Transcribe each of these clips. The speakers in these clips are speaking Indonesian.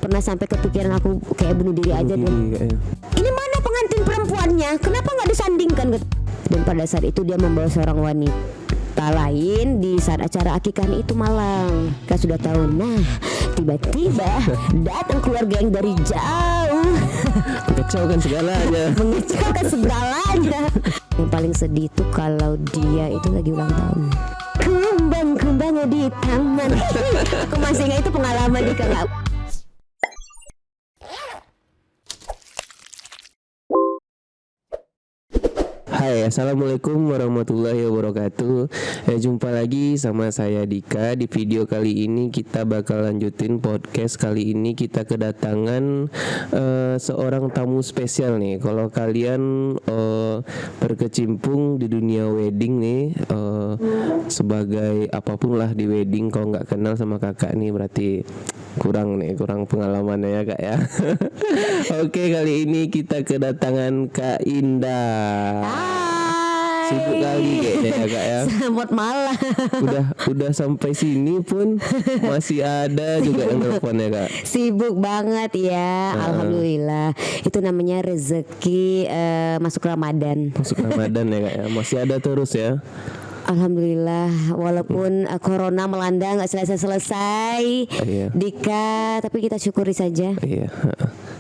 pernah sampai kepikiran aku kayak bunuh diri aja deh. Ini mana pengantin perempuannya? Kenapa nggak disandingkan? Dan pada saat itu dia membawa seorang wanita lain di saat acara akikah itu Malang. Kita sudah tahu. Nah, tiba-tiba datang keluarga yang dari jauh. Mengecaukan segalanya. Mengecaukan segalanya. Yang paling sedih itu kalau dia itu lagi ulang tahun. Kumbang-kumbang di taman. Aku masih ingat itu pengalaman di Kang. Hai, assalamualaikum warahmatullahi wabarakatuh. Jumpa lagi sama saya Dika. Di video kali ini kita bakal lanjutin podcast. Kali ini kita kedatangan seorang tamu spesial nih. Kalau kalian berkecimpung di dunia wedding nih, sebagai apapun lah di wedding, kalau nggak kenal sama kakak nih berarti kurang pengalamannya ya kak ya. Oke, kali ini kita kedatangan Kak Indah. Sibuk kali kayaknya ya kak ya. Selamat malam. Udah sampai sini pun masih ada juga yang telepon ya kak. Sibuk banget ya. Alhamdulillah. Itu namanya rezeki masuk Ramadan. Masuk Ramadan ya kak ya. Masih ada terus ya. Alhamdulillah, walaupun corona melanda nggak selesai-selesai, Iya. Dika, tapi kita syukuri saja. Iya.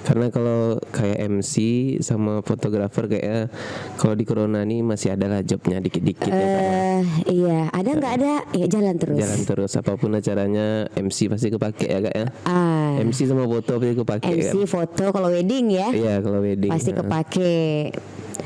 Karena kalau kayak MC sama fotografer kayaknya kalau di corona ini masih ada lah jobnya dikit-dikit ya kak. Iya, ada nggak ada, ya jalan terus. Jalan terus apapun acaranya MC pasti kepake ya kak ya. MC sama foto pasti kepake MC kan. foto kalau wedding ya. Iya kalau wedding Pasti kepake.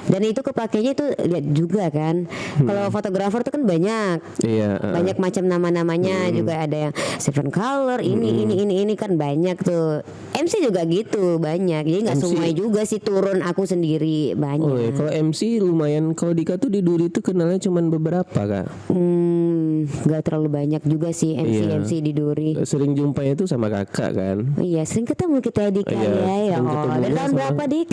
Dan itu kepakainya itu lihat juga kan. Kalau fotografer tuh kan banyak. Iya. Banyak macam nama-namanya juga ada yang seven color ini kan banyak tuh. MC juga gitu banyak. Jadi nggak MC semua juga sih turun aku sendiri banyak. Oh iya, kalau MC lumayan. Kalau Dika tuh di Duri tuh kenalnya cuman beberapa kak. Nggak terlalu banyak juga sih MC di Duri. Sering jumpanya tuh sama kakak kan. Iya sering ketemu kita Dik Iya, ya. sering Oh, ketemunya dari tahun sama- berapa Dik?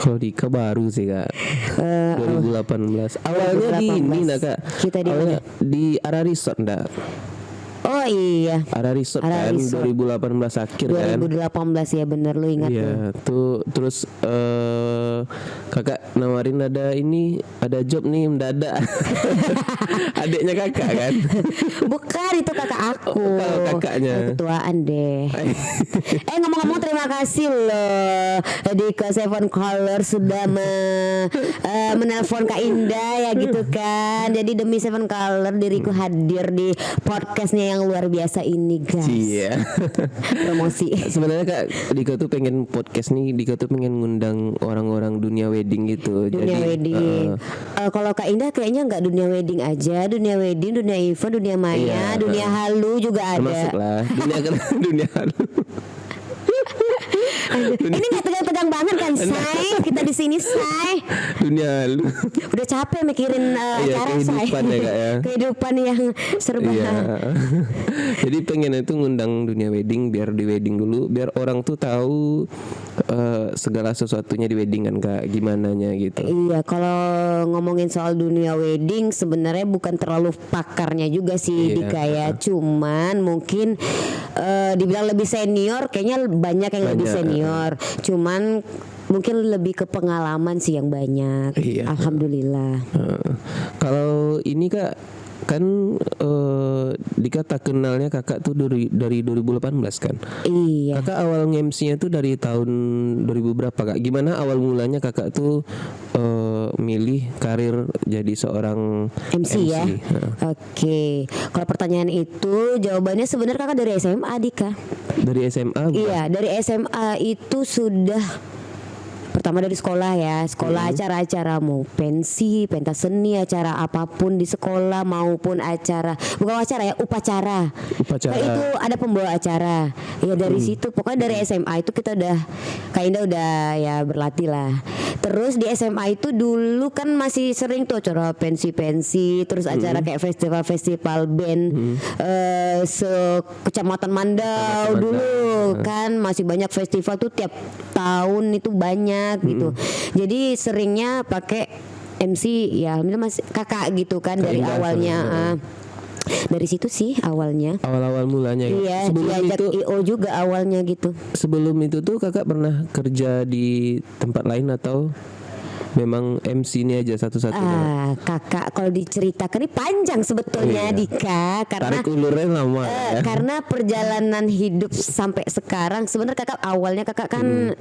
Kalau Dika baru sih kak. 2018. Awalnya di ini nak kak. Kita di Awalnya di Ara Resort ndak. Oh iya. Ara Resort Ara kan Resort. 2018 akhir kan. 2018 ya bener lu ingat tuh. Iya tuh terus kakak nawarin ada job nih mendadak. Adiknya kakak kan. Bukan itu kakak aku. Kalau kakaknya. Ketuaan deh. Ngomong-ngomong terima kasih loh di ke Seven Color sudah menelpon Kak Indah ya gitu kan. Jadi demi Seven Color diriku hadir di podcastnya yang luar biasa ini guys. Iya. Promosi. Sebenarnya kak Dika tuh pengen podcast nih. Dika tuh pengen ngundang orang-orang dunia wedding gitu. Dunia wedding. Kalau Kak Indah kayaknya nggak dunia wedding aja, dunia wedding, dunia event, dunia maya, Iya, dunia halu juga ada. termasuk lah dunia halu. Ini nggak tegang-tegang banget kan, Say? Kita di sini, Say. Dunia halu. Udah capek mikirin acara, Say. Kehidupan ya kak ya. Kehidupan yang serba. Iya. Jadi pengen itu ngundang dunia wedding biar di wedding dulu, biar orang tuh tahu segala sesuatunya di wedding kan kak, gimana nya gitu. Iya, kalau ngomongin soal dunia wedding sebenarnya bukan terlalu pakarnya juga sih Iya. Dika ya. Cuman mungkin dibilang lebih senior, kayaknya banyak yang lebih Banyak. senior. Cuman mungkin lebih ke pengalaman sih yang banyak. Iya. Alhamdulillah. Kalau ini kak kan Dika tak kenalnya kakak tuh dari 2018 kan. Iya. Kakak awal nge-MC-nya tuh dari tahun 2000 berapa kak? Gimana awal mulanya kakak tuh milih karir jadi seorang MC ya. Oke. Kalau pertanyaan itu jawabannya sebenarnya kakak dari SMA Dika. Dari SMA bukan? Iya, dari SMA itu sudah pertama dari sekolah ya, sekolah acara-acara mau pensi, pentas seni, acara apapun di sekolah maupun acara bukan acara ya, upacara. Upacara. Nah, itu ada pembawa acara. Ya dari situ pokoknya dari SMA itu kita udah Kak Indah udah ya berlatih lah. Terus di SMA itu dulu kan masih sering tuh acara pensi-pensi, terus acara kayak festival-festival band Kecamatan Mandau dulu kan masih banyak festival tuh tiap tahun itu banyak gitu. Jadi seringnya pakai MC ya, alhamdulillah masih kakak gitu kan dari Indah awalnya. Dari situ sih awalnya. Awal-awal mulanya ya. Iya, Sebelum diajak itu, IO juga awalnya gitu. sebelum itu tuh kakak pernah kerja di tempat lain atau memang MC ini aja satu-satunya? Kakak kalau diceritakan ini panjang sebetulnya, Iya. Dika, karena Tarik ulurnya lama ya. karena perjalanan hidup sampai sekarang sebenarnya kakak awalnya kakak kan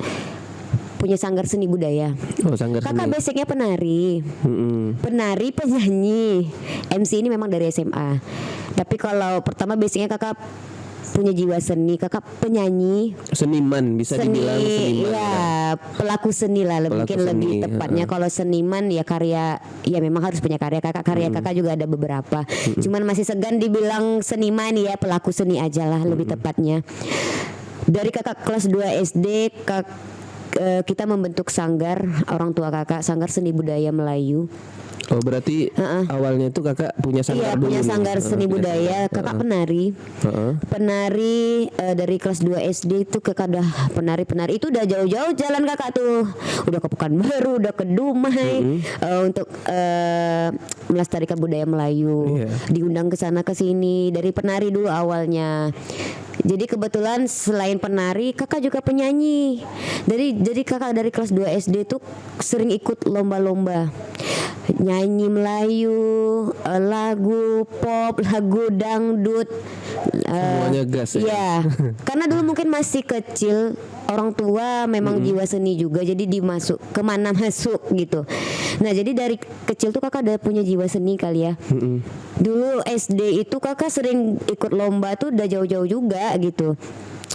punya sanggar seni budaya. Oh, sanggar Kakak seni. basicnya penari. Mm-mm. Penari, penyanyi. MC ini memang dari SMA. Tapi kalau pertama basicnya kakak punya jiwa seni, kakak penyanyi, Seniman bisa dibilang seniman. ya, pelaku seni lah Pelaku mungkin seni, lebih tepatnya. Kalau seniman ya karya, ya memang harus punya karya. Karya kakak juga ada beberapa. Cuman masih segan dibilang seniman, ya pelaku seni aja lah lebih tepatnya. Dari kakak kelas 2 SD kita membentuk sanggar, orang tua kakak, sanggar seni budaya Melayu. Oh, berarti awalnya itu kakak punya sanggar Iya, dulu punya nih? sanggar seni Punya budaya. sanggar. Kakak penari. Penari dari kelas 2 SD itu kakak udah penari itu udah jauh-jauh jalan kakak tuh. Udah ke Pekanbaru, udah ke Dumai untuk melestarikan budaya Melayu. Iya. Diundang ke sana ke sini dari penari dulu awalnya. Jadi kebetulan selain penari kakak juga penyanyi. Jadi kakak dari kelas 2 SD tuh sering ikut lomba-lomba. Nyanyi Melayu, lagu pop, lagu dangdut, Semuanya gas ya? Iya, karena dulu mungkin masih kecil, orang tua memang jiwa seni juga, jadi dimasuk kemana masuk gitu. Nah jadi dari kecil tuh kakak udah punya jiwa seni kali ya. Dulu SD itu kakak sering ikut lomba tuh udah jauh-jauh juga gitu.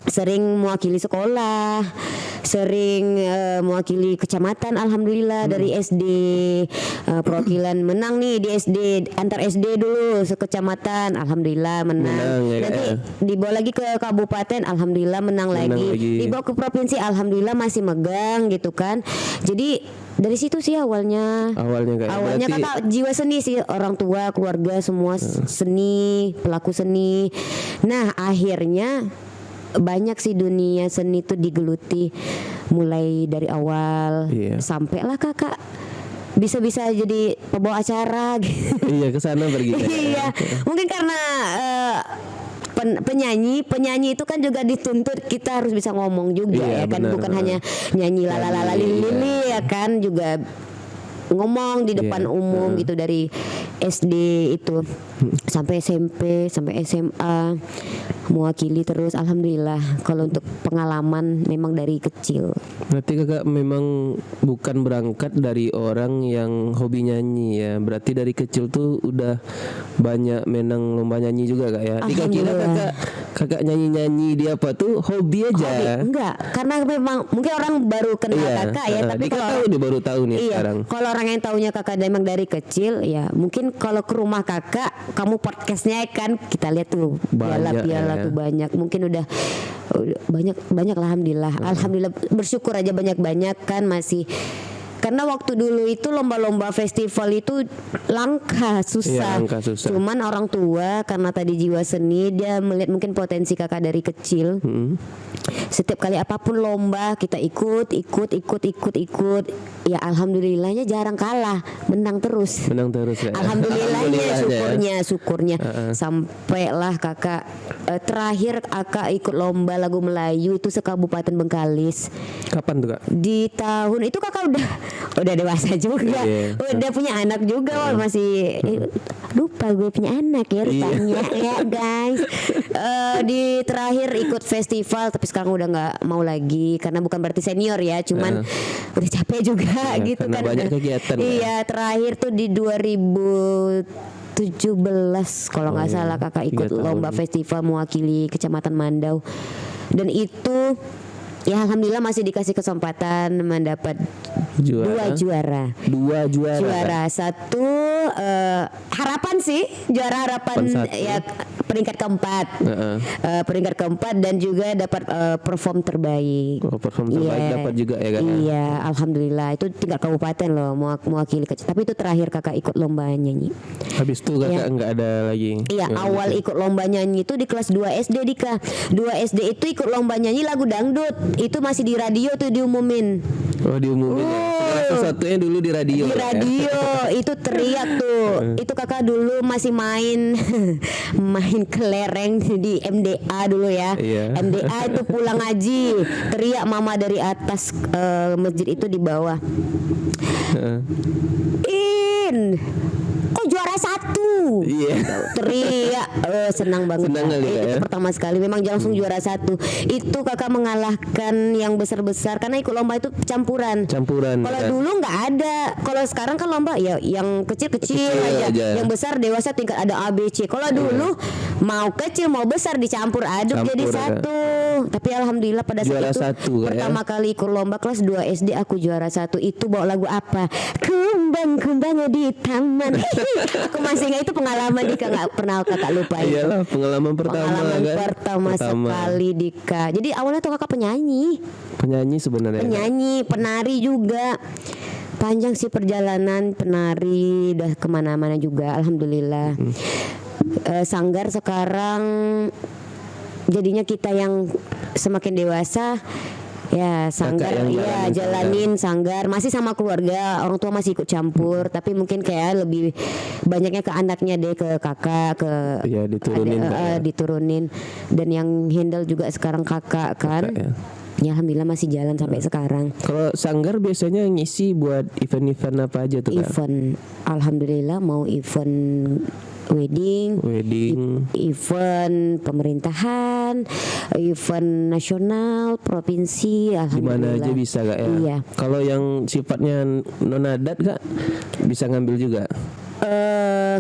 Sering mewakili sekolah, sering mewakili kecamatan. Alhamdulillah dari SD perwakilan menang nih di SD, antar SD dulu sekecamatan, alhamdulillah menang. Ya, Nanti dibawa lagi ke kabupaten, alhamdulillah menang lagi. Dibawa ke provinsi, alhamdulillah masih megang gitu kan. Jadi dari situ sih awalnya berarti kakak jiwa seni sih, orang tua, keluarga semua seni, pelaku seni. Nah akhirnya banyak sih dunia seni itu digeluti mulai dari awal sampailah kakak bisa jadi pembawa acara gitu. Iya, ke sana pergi. Iya, mungkin karena penyanyi itu kan juga dituntut kita harus bisa ngomong juga ya kan, benar, bukan hanya nyanyi lalalala lili ya kan, juga ngomong di depan umum gitu dari SD itu sampai SMP sampai SMA mewakili terus, alhamdulillah. Kalau untuk pengalaman memang dari kecil. Berarti kakak memang bukan berangkat dari orang yang hobi nyanyi ya. Berarti dari kecil tuh udah banyak menang lomba nyanyi juga kak ya. Dika kira kakak nyanyi-nyanyi di apa tuh hobi aja. Enggak, karena memang mungkin orang baru kenal kakak ya, tapi Dika kalau tahu nih, baru tahu nih sekarang. Kalau orang yang taunya kakak memang dari kecil ya, mungkin kalau ke rumah kakak, kamu podcastnya kan kita lihat tuh piala tuh banyak, mungkin udah banyak lah, alhamdulillah bersyukur aja banyak kan masih. Karena waktu dulu itu lomba-lomba festival itu langka, susah. Cuman orang tua karena tadi jiwa seni, dia melihat mungkin potensi kakak dari kecil. Setiap kali apapun lomba kita ikut. Ya alhamdulillahnya jarang kalah, menang terus. Ya. Alhamdulillahnya, syukurnya. Sampailah kakak terakhir kakak ikut lomba lagu Melayu itu se-Kabupaten Bengkalis. Kapan tuh kak? Di tahun itu kakak udah dewasa juga, udah punya anak juga, masih lupa gue punya anak ya rupanya ya guys. Di terakhir ikut festival, tapi sekarang udah nggak mau lagi karena bukan berarti senior ya, cuman udah capek juga gitu kan. Banyak kegiatan. Iya, terakhir tuh di 2017 kalau nggak salah kakak ikut lomba festival mewakili Kecamatan Mandau, dan itu ya alhamdulillah masih dikasih kesempatan mendapat dua juara. Satu harapan sih, juara harapan ya peringkat keempat, dan juga dapat perform terbaik. Perform terbaik dapat juga ya kan? Iya, alhamdulillah. Itu tingkat kabupaten loh mewakili. Tapi itu terakhir kakak ikut lomba nyanyi. Habis itu kakak nggak ada lagi. Iya, awal ikut lomba nyanyi itu di kelas 2 SD Dika. 2 SD itu ikut lomba nyanyi lagu dangdut. Itu masih di radio tuh diumumin. Oh, diumumin ya. Satu-satunya dulu di radio. Di radio itu teriak tuh. Itu kakak dulu masih main main kelereng di MDA dulu ya. Iya. MDA itu pulang ngaji, teriak mama dari atas masjid itu di bawah. Kok juara 1? Iya. Teriak, senang banget. Senang kali itu ya. pertama sekali memang langsung juara 1. Itu kakak mengalahkan yang besar-besar karena ikut lomba itu campuran. Campuran. Kalau ya. dulu nggak ada. Kalau sekarang kan lomba ya yang kecil-kecil aja. Yang besar dewasa tingkat ada A B C. Kalau dulu mau kecil mau besar dicampur aduk jadi satu. Tapi alhamdulillah pada saat Juara itu 1, pertama kali ikut lomba kelas 2 SD aku juara 1. Itu bawa lagu apa? Kumbang-kumbang di taman. Aku masih ingat itu pengalaman Dika, nggak pernah kakak lupain. Iyalah, pengalaman pertama kan. Pertama sekali Dika. Jadi awalnya tuh kakak penyanyi, sebenarnya. penyanyi, penari juga. Panjang sih perjalanan penari, udah kemana-mana juga, alhamdulillah. Sanggar sekarang jadinya kita yang semakin dewasa. Ya sanggar ya jalanin sanggar masih sama keluarga, orang tua masih ikut campur, tapi mungkin kayak lebih banyaknya ke anaknya deh, ke kakak, ke ya, diturunin dan yang handle juga sekarang kakak kan. Ya alhamdulillah masih jalan sampai sekarang. Kalau sanggar biasanya ngisi buat event-event apa aja tuh Kak? Event, alhamdulillah mau event wedding, event pemerintahan, event nasional, provinsi, alhamdulillah. Dimana aja bisa Kak ya. Iya. Kalau yang sifatnya non adat Kak bisa ngambil juga.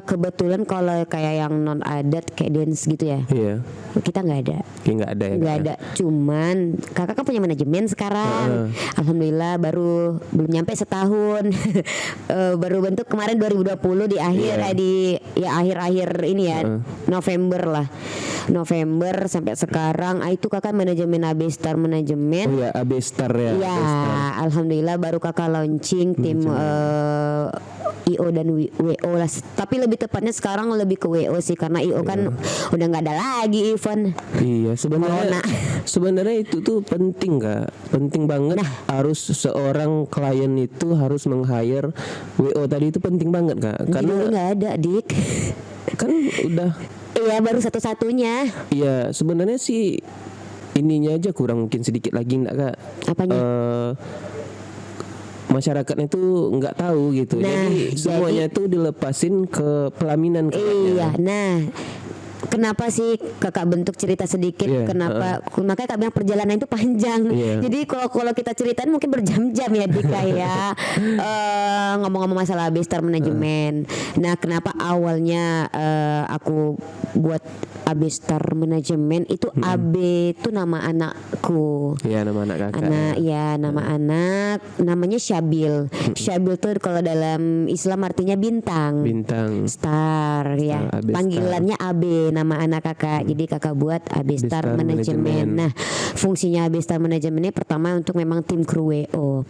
Kebetulan kalau kayak yang non adat kayak dance gitu ya. Iya. Kita nggak ada. Nggak ada ya. Nggak ada. Cuman kakak kan punya manajemen sekarang. Alhamdulillah belum nyampe setahun. Baru bentuk kemarin 2020 di akhir akhir ini ya November lah. November sampai sekarang itu kakak manajemen AB Star manajemen. Oh ya, AB Star ya. Ya, alhamdulillah baru kakak launching tim IO dan WO lah. Tapi lebih tepatnya sekarang lebih ke WO sih karena IO kan udah nggak ada lagi event. Iya, sebenarnya itu tuh penting Kak. Penting banget. Harus seorang klien itu harus meng-hire WO tadi itu penting banget Kak. Karena dulu nggak ada Dik. Kan udah. Iya baru satu-satunya. Iya sebenarnya sih ininya aja kurang mungkin sedikit lagi enggak Kak. Apanya? Masyarakatnya tuh nggak tahu gitu. Jadi semuanya tuh dilepasin ke pelaminan. Iya. Nah, kenapa sih kakak bentuk cerita sedikit? Kenapa? Makanya kak bilang perjalanan itu panjang. Jadi kalau kita ceritain mungkin berjam-jam ya Dika ya. Ngomong-ngomong masalah AB Star Manajemen. Nah, kenapa awalnya aku buat AB Star Manajemen itu AB itu nama anakku. Iya, nama anak kakak. Nama anak namanya Syabil. Syabil tuh kalau dalam Islam artinya bintang. Star ya. Panggilannya AB nama anak kakak. Jadi kakak buat AB Star Manajemen. Nah, fungsinya AB Star Manajemen ini pertama untuk memang tim kru WO.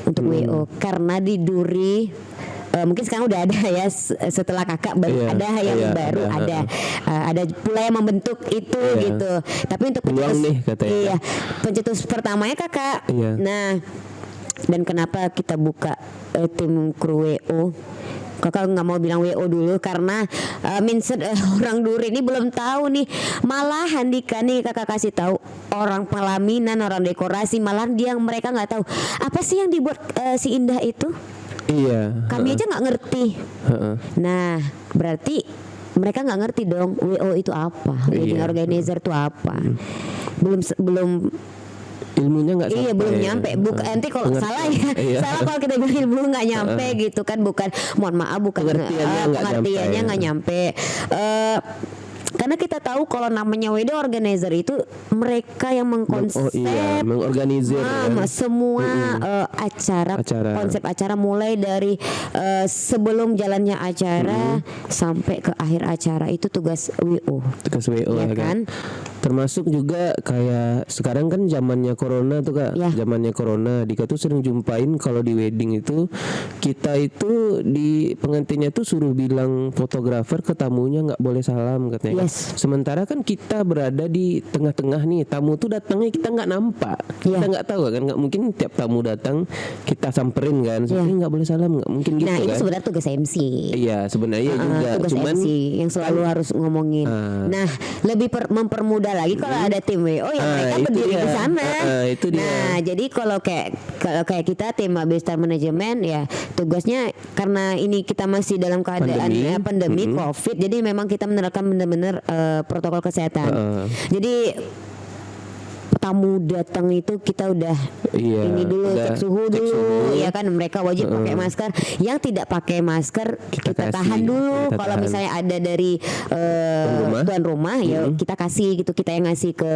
Untuk WO karena di Duri mungkin sekarang udah ada ya setelah kakak baru ada yang baru ada pula yang membentuk itu gitu. Tapi untuk pencetus pertamanya kakak. Nah, dan kenapa kita buka tim kru WO? Kakak nggak mau bilang WO dulu karena orang Duri ini belum tahu nih. Malahan Dika nih kakak kasih tahu orang pelaminan, orang dekorasi, malahan mereka nggak tahu apa sih yang dibuat si Indah itu. Iya. Kami aja nggak ngerti. Nah, berarti mereka nggak ngerti dong WO itu apa, wedding organizer itu apa. Belum ilmunya nggak sampai. Iya belum nyampe. Nanti kalau salah ya, salah kalau kita bilang ilmu nggak nyampe gitu kan, bukan. Mohon maaf, bukan pengertiannya nggak nyampe. Karena kita tahu kalau namanya wedding organizer itu mereka yang mengkonsep, mengorganisir semua acara, konsep acara mulai dari sebelum jalannya acara sampai ke akhir acara itu tugas WO. Ya kan? Termasuk juga kayak sekarang kan zamannya corona tuh Kak. Zamannya corona, Dika tuh sering jumpain kalau di wedding itu kita itu tuh di pengantinnya tuh suruh bilang fotografer ke tamunya nggak boleh salam katanya. Yes. Sementara kan kita berada di tengah-tengah nih, tamu tuh datangnya kita nggak nampak, kita nggak tahu kan, nggak mungkin tiap tamu datang kita samperin kan, sebenarnya nggak boleh salam, nggak mungkin gitu Nah kan. itu sebenarnya tugas MC. Iya sebenarnya juga, Tugas cuman MC yang selalu harus ngomongin. Nah lebih mempermudah lagi kalau ada tim WO yang mereka itu berdiri dia. di sana. Itu dia. Nah jadi kalau kayak kita tim Abestar Management ya tugasnya karena ini kita masih dalam keadaan pandemi COVID, jadi memang kita menerapkan benar-benar protokol kesehatan. Jadi tamu datang itu kita udah ini dulu cek suhu dulu ya kan, mereka wajib pakai masker, yang tidak pakai masker kita tahan dulu, kalau misalnya ada dari tuan rumah ya kita kasih gitu, kita yang ngasih ke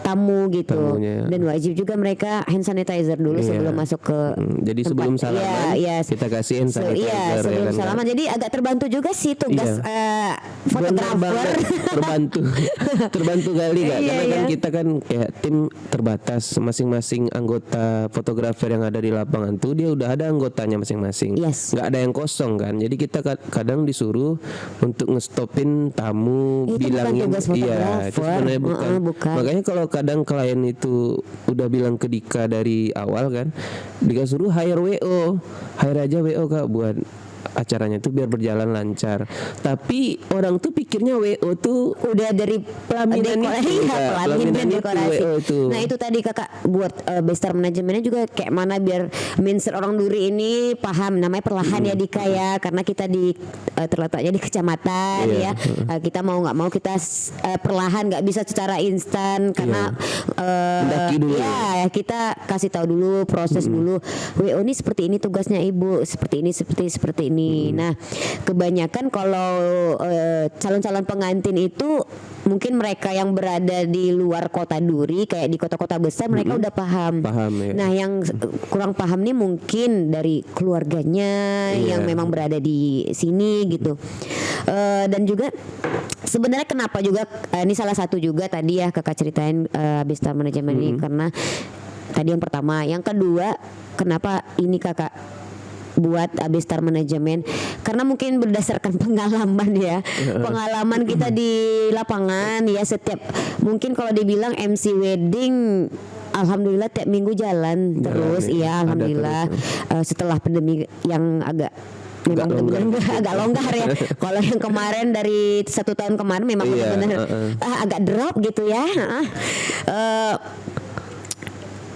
tamu gitu. Tamunya. Dan wajib juga mereka hand sanitizer dulu sebelum masuk ke jadi sebelum salaman kita kasih hand sanitizer sebelum ya kan, salaman. Jadi agak terbantu juga sih tugas fotografer. terbantu kali Kak, karena kan kita kan kayak tim terbatas, masing-masing anggota fotografer yang ada di lapangan tuh dia udah ada anggotanya masing-masing, nggak ada yang kosong kan, jadi kita kadang disuruh untuk ngestopin tamu, itu bilangin itu sebenarnya bukan. Makanya kalau kadang klien itu udah bilang ke Dika dari awal kan, Dika suruh hire aja WO Kak buat acaranya tuh biar berjalan lancar. Tapi orang tuh pikirnya WO tuh udah dari pelaminan pelaminan dekorasi. Itu. Nah itu tadi kakak buat Bestar manajemennya juga kayak mana biar mindset orang Duri ini paham, namanya perlahan ya Dika ya, karena kita di terletaknya di kecamatan ya. Kita mau nggak mau kita perlahan, nggak bisa secara instan karena dulu. Ya kita kasih tahu dulu proses dulu. WO ini seperti ini tugasnya ibu, seperti ini seperti ini. Nah, kebanyakan kalau calon-calon pengantin itu mungkin mereka yang berada di luar kota Duri, kayak di kota-kota besar mereka udah paham. Ya. Nah, yang kurang paham nih mungkin dari keluarganya yang memang berada di sini gitu. Dan juga sebenarnya kenapa juga ini salah satu juga tadi ya kakak ceritain Bestar Manajemen ini, karena tadi yang pertama, yang kedua kenapa ini kakak buat Abestar Manajemen, karena mungkin berdasarkan pengalaman ya, pengalaman kita di lapangan ya, setiap mungkin kalau dibilang MC wedding alhamdulillah tiap minggu jalan terus ya alhamdulillah. Setelah pandemi yang agak memang benar-benar agak longgar ya. Kalau yang kemarin dari 1 tahun kemarin memang benar-benar agak drop gitu ya.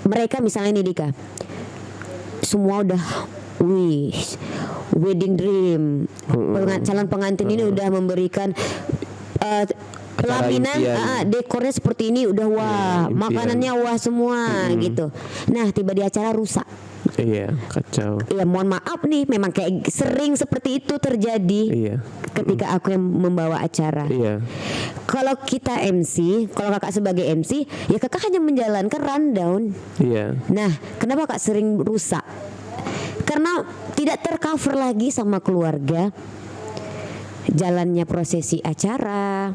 Mereka misalnya nih Dika, semua udah wedding dream, calon pengantin ini udah memberikan pelaminan, dekornya seperti ini udah makanannya semua gitu. Nah tiba di acara rusak. Iya, kacau. Ya mohon maaf nih, memang kayak sering seperti itu terjadi ketika aku yang membawa acara. Kalau kita MC, kalau kakak sebagai MC, ya kakak hanya menjalankan rundown. Nah, kenapa kak sering rusak? Karena tidak tercover lagi sama keluarga, jalannya prosesi acara,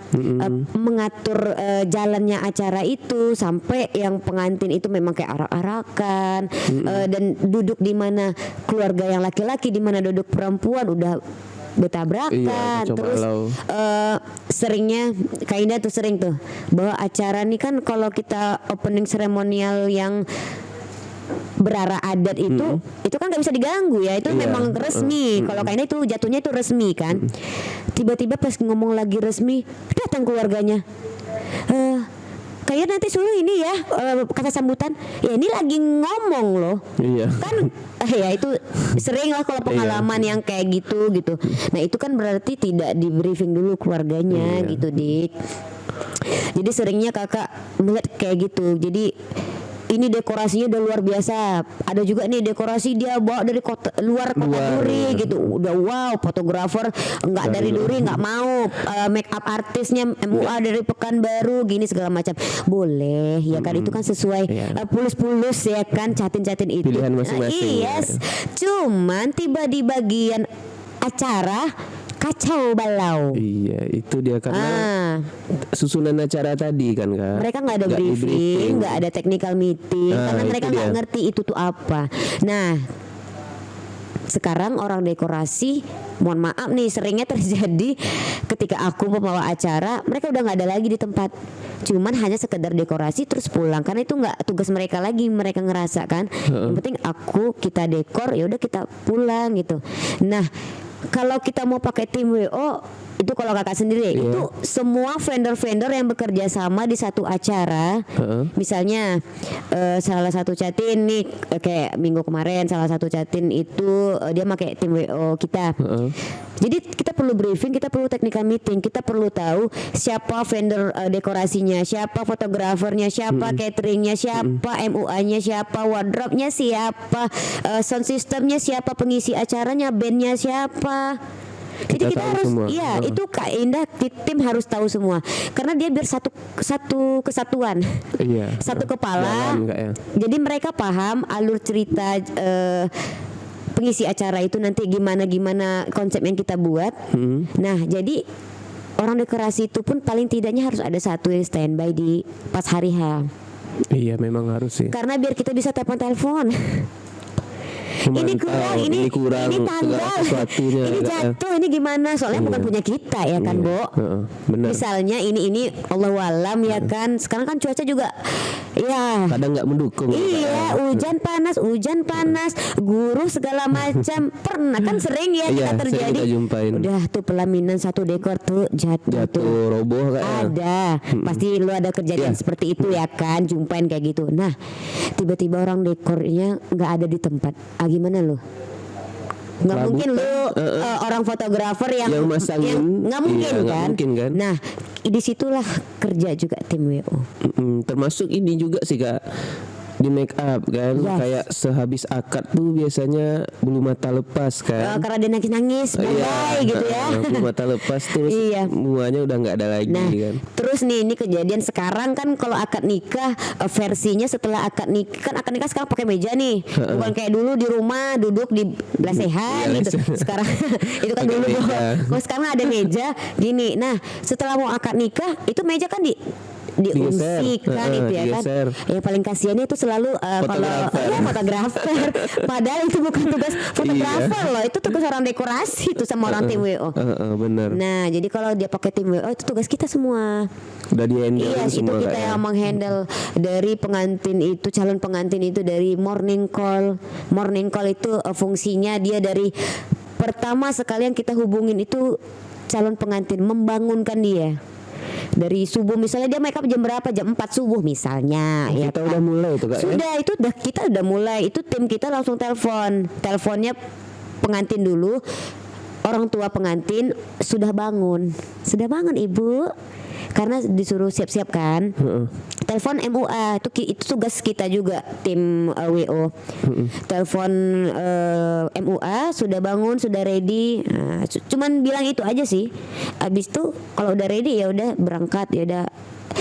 mengatur jalannya acara itu sampai yang pengantin itu memang kayak arak-arakan, dan duduk di mana keluarga yang laki-laki, di mana duduk perempuan udah bertabrakan. Terus seringnya Kak Indah tuh sering tuh bahwa acara nih kan kalau kita opening seremonial yang berara adat itu kan nggak bisa diganggu ya, itu memang resmi. Kalau kayaknya itu jatuhnya itu resmi kan. Tiba-tiba pas ngomong lagi resmi datang keluarganya, kayak nanti suruh ini ya kata sambutan, ya ini lagi ngomong loh kan. Ya itu sering lah kalau pengalaman yang kayak gitu. Nah itu kan berarti tidak di briefing dulu keluarganya gitu Dik. Jadi seringnya kakak melihat kayak gitu. Jadi ini dekorasinya udah luar biasa. Ada juga nih dekorasi dia bawa dari luar kota Duri gitu. Udah fotografer nggak dari Duri nggak mau, make up artisnya MUA dari Pekanbaru gini segala macam. Boleh ya kan, itu kan sesuai pulus ya kan, catin itu. Pilihan masing-masing. Cuman tiba di bagian acara kacau balau. Iya, itu dia karena susunan acara tadi kan Kak. Mereka nggak ada briefing, nggak ada technical meeting, karena mereka nggak ngerti itu tuh apa. Nah, sekarang orang dekorasi, mohon maaf nih, seringnya terjadi ketika aku membawa acara, mereka udah nggak ada lagi di tempat, cuman hanya sekedar dekorasi terus pulang, karena itu nggak tugas mereka lagi, mereka ngerasa kan, yang penting kita dekor, ya udah kita pulang gitu. Nah, kalau kita mau pakai tim WO itu kalau kakak sendiri itu semua vendor-vendor yang bekerja sama di satu acara, misalnya salah satu catin nih kayak minggu kemarin salah satu catin itu dia pakai tim WO kita. Jadi kita perlu briefing, kita perlu technical meeting, kita perlu tahu siapa vendor dekorasinya, siapa fotografernya, siapa cateringnya, siapa MUA-nya, siapa wardrobe-nya, siapa sound systemnya, siapa pengisi acaranya, bandnya siapa. Jadi kita harus semua. Itu Kak Indah, tim harus tahu semua karena dia biar satu kesatuan, satu kepala. Jadi mereka paham alur cerita pengisi acara itu nanti gimana konsep yang kita buat. Nah, jadi orang dekorasi itu pun paling tidaknya harus ada satu yang standby di pas hari H. Iya, memang harus sih. Karena biar kita bisa telepon. Ini kurang, ini tanggal, ini jatuh, ini gimana? Soalnya bukan punya kita ya kan, Bo. Benar. Misalnya ini Allahualam ya kan. Sekarang kan cuaca juga kadang nggak mendukung. Iya, hujan panas, guru segala macam. Pernah kan sering ya kita terjadi. Udah tuh pelaminan satu dekor tuh jatuh roboh kan. Ada. Pasti lu ada kejadian seperti itu ya kan, jumpain kayak gitu. Nah, tiba-tiba orang dekornya nggak ada di tempat. Gimana lu? Nggak mungkin lu orang fotografer yang masangin, nggak mungkin kan? Nah, disitulah kerja juga tim WO. Termasuk ini juga sih Kak, di make up kan, kayak sehabis akad tuh biasanya bulu mata lepas kan, karena dia nangis gitu ya. Bulu mata lepas terus semuanya udah nggak ada lagi kan. Terus nih ini kejadian sekarang kan kalau akad nikah versinya setelah akad nikah sekarang pakai meja nih, bukan kayak dulu di rumah duduk di lesehan gitu. Sekarang itu kan dulu sekarang ada meja gini. Nah, setelah mau akad nikah itu meja kan diungsikan itu ya kan. Yang paling kasihannya itu selalu kalau fotografer. Padahal itu bukan tugas fotografer loh, itu tugas orang dekorasi itu sama orang tim WO. Bener. Nah, jadi kalau dia pakai tim WO itu tugas kita semua. Udah di-handle semua. Itu kita yang menghandle dari pengantin itu, calon pengantin itu dari morning call. Morning call itu fungsinya dia dari pertama sekali yang kita hubungin itu calon pengantin, membangunkan dia. Dari subuh misalnya dia make up jam berapa, jam 4 subuh misalnya kita udah mulai tuh Kak. Kita udah mulai, itu tim kita langsung teleponnya pengantin dulu, orang tua pengantin sudah bangun ibu, karena disuruh siap-siap kan. Telepon MUA itu tugas kita juga tim WO. Telepon MUA sudah bangun, sudah ready. Nah, cuman bilang itu aja sih. Abis itu kalau udah ready ya udah berangkat ya udah.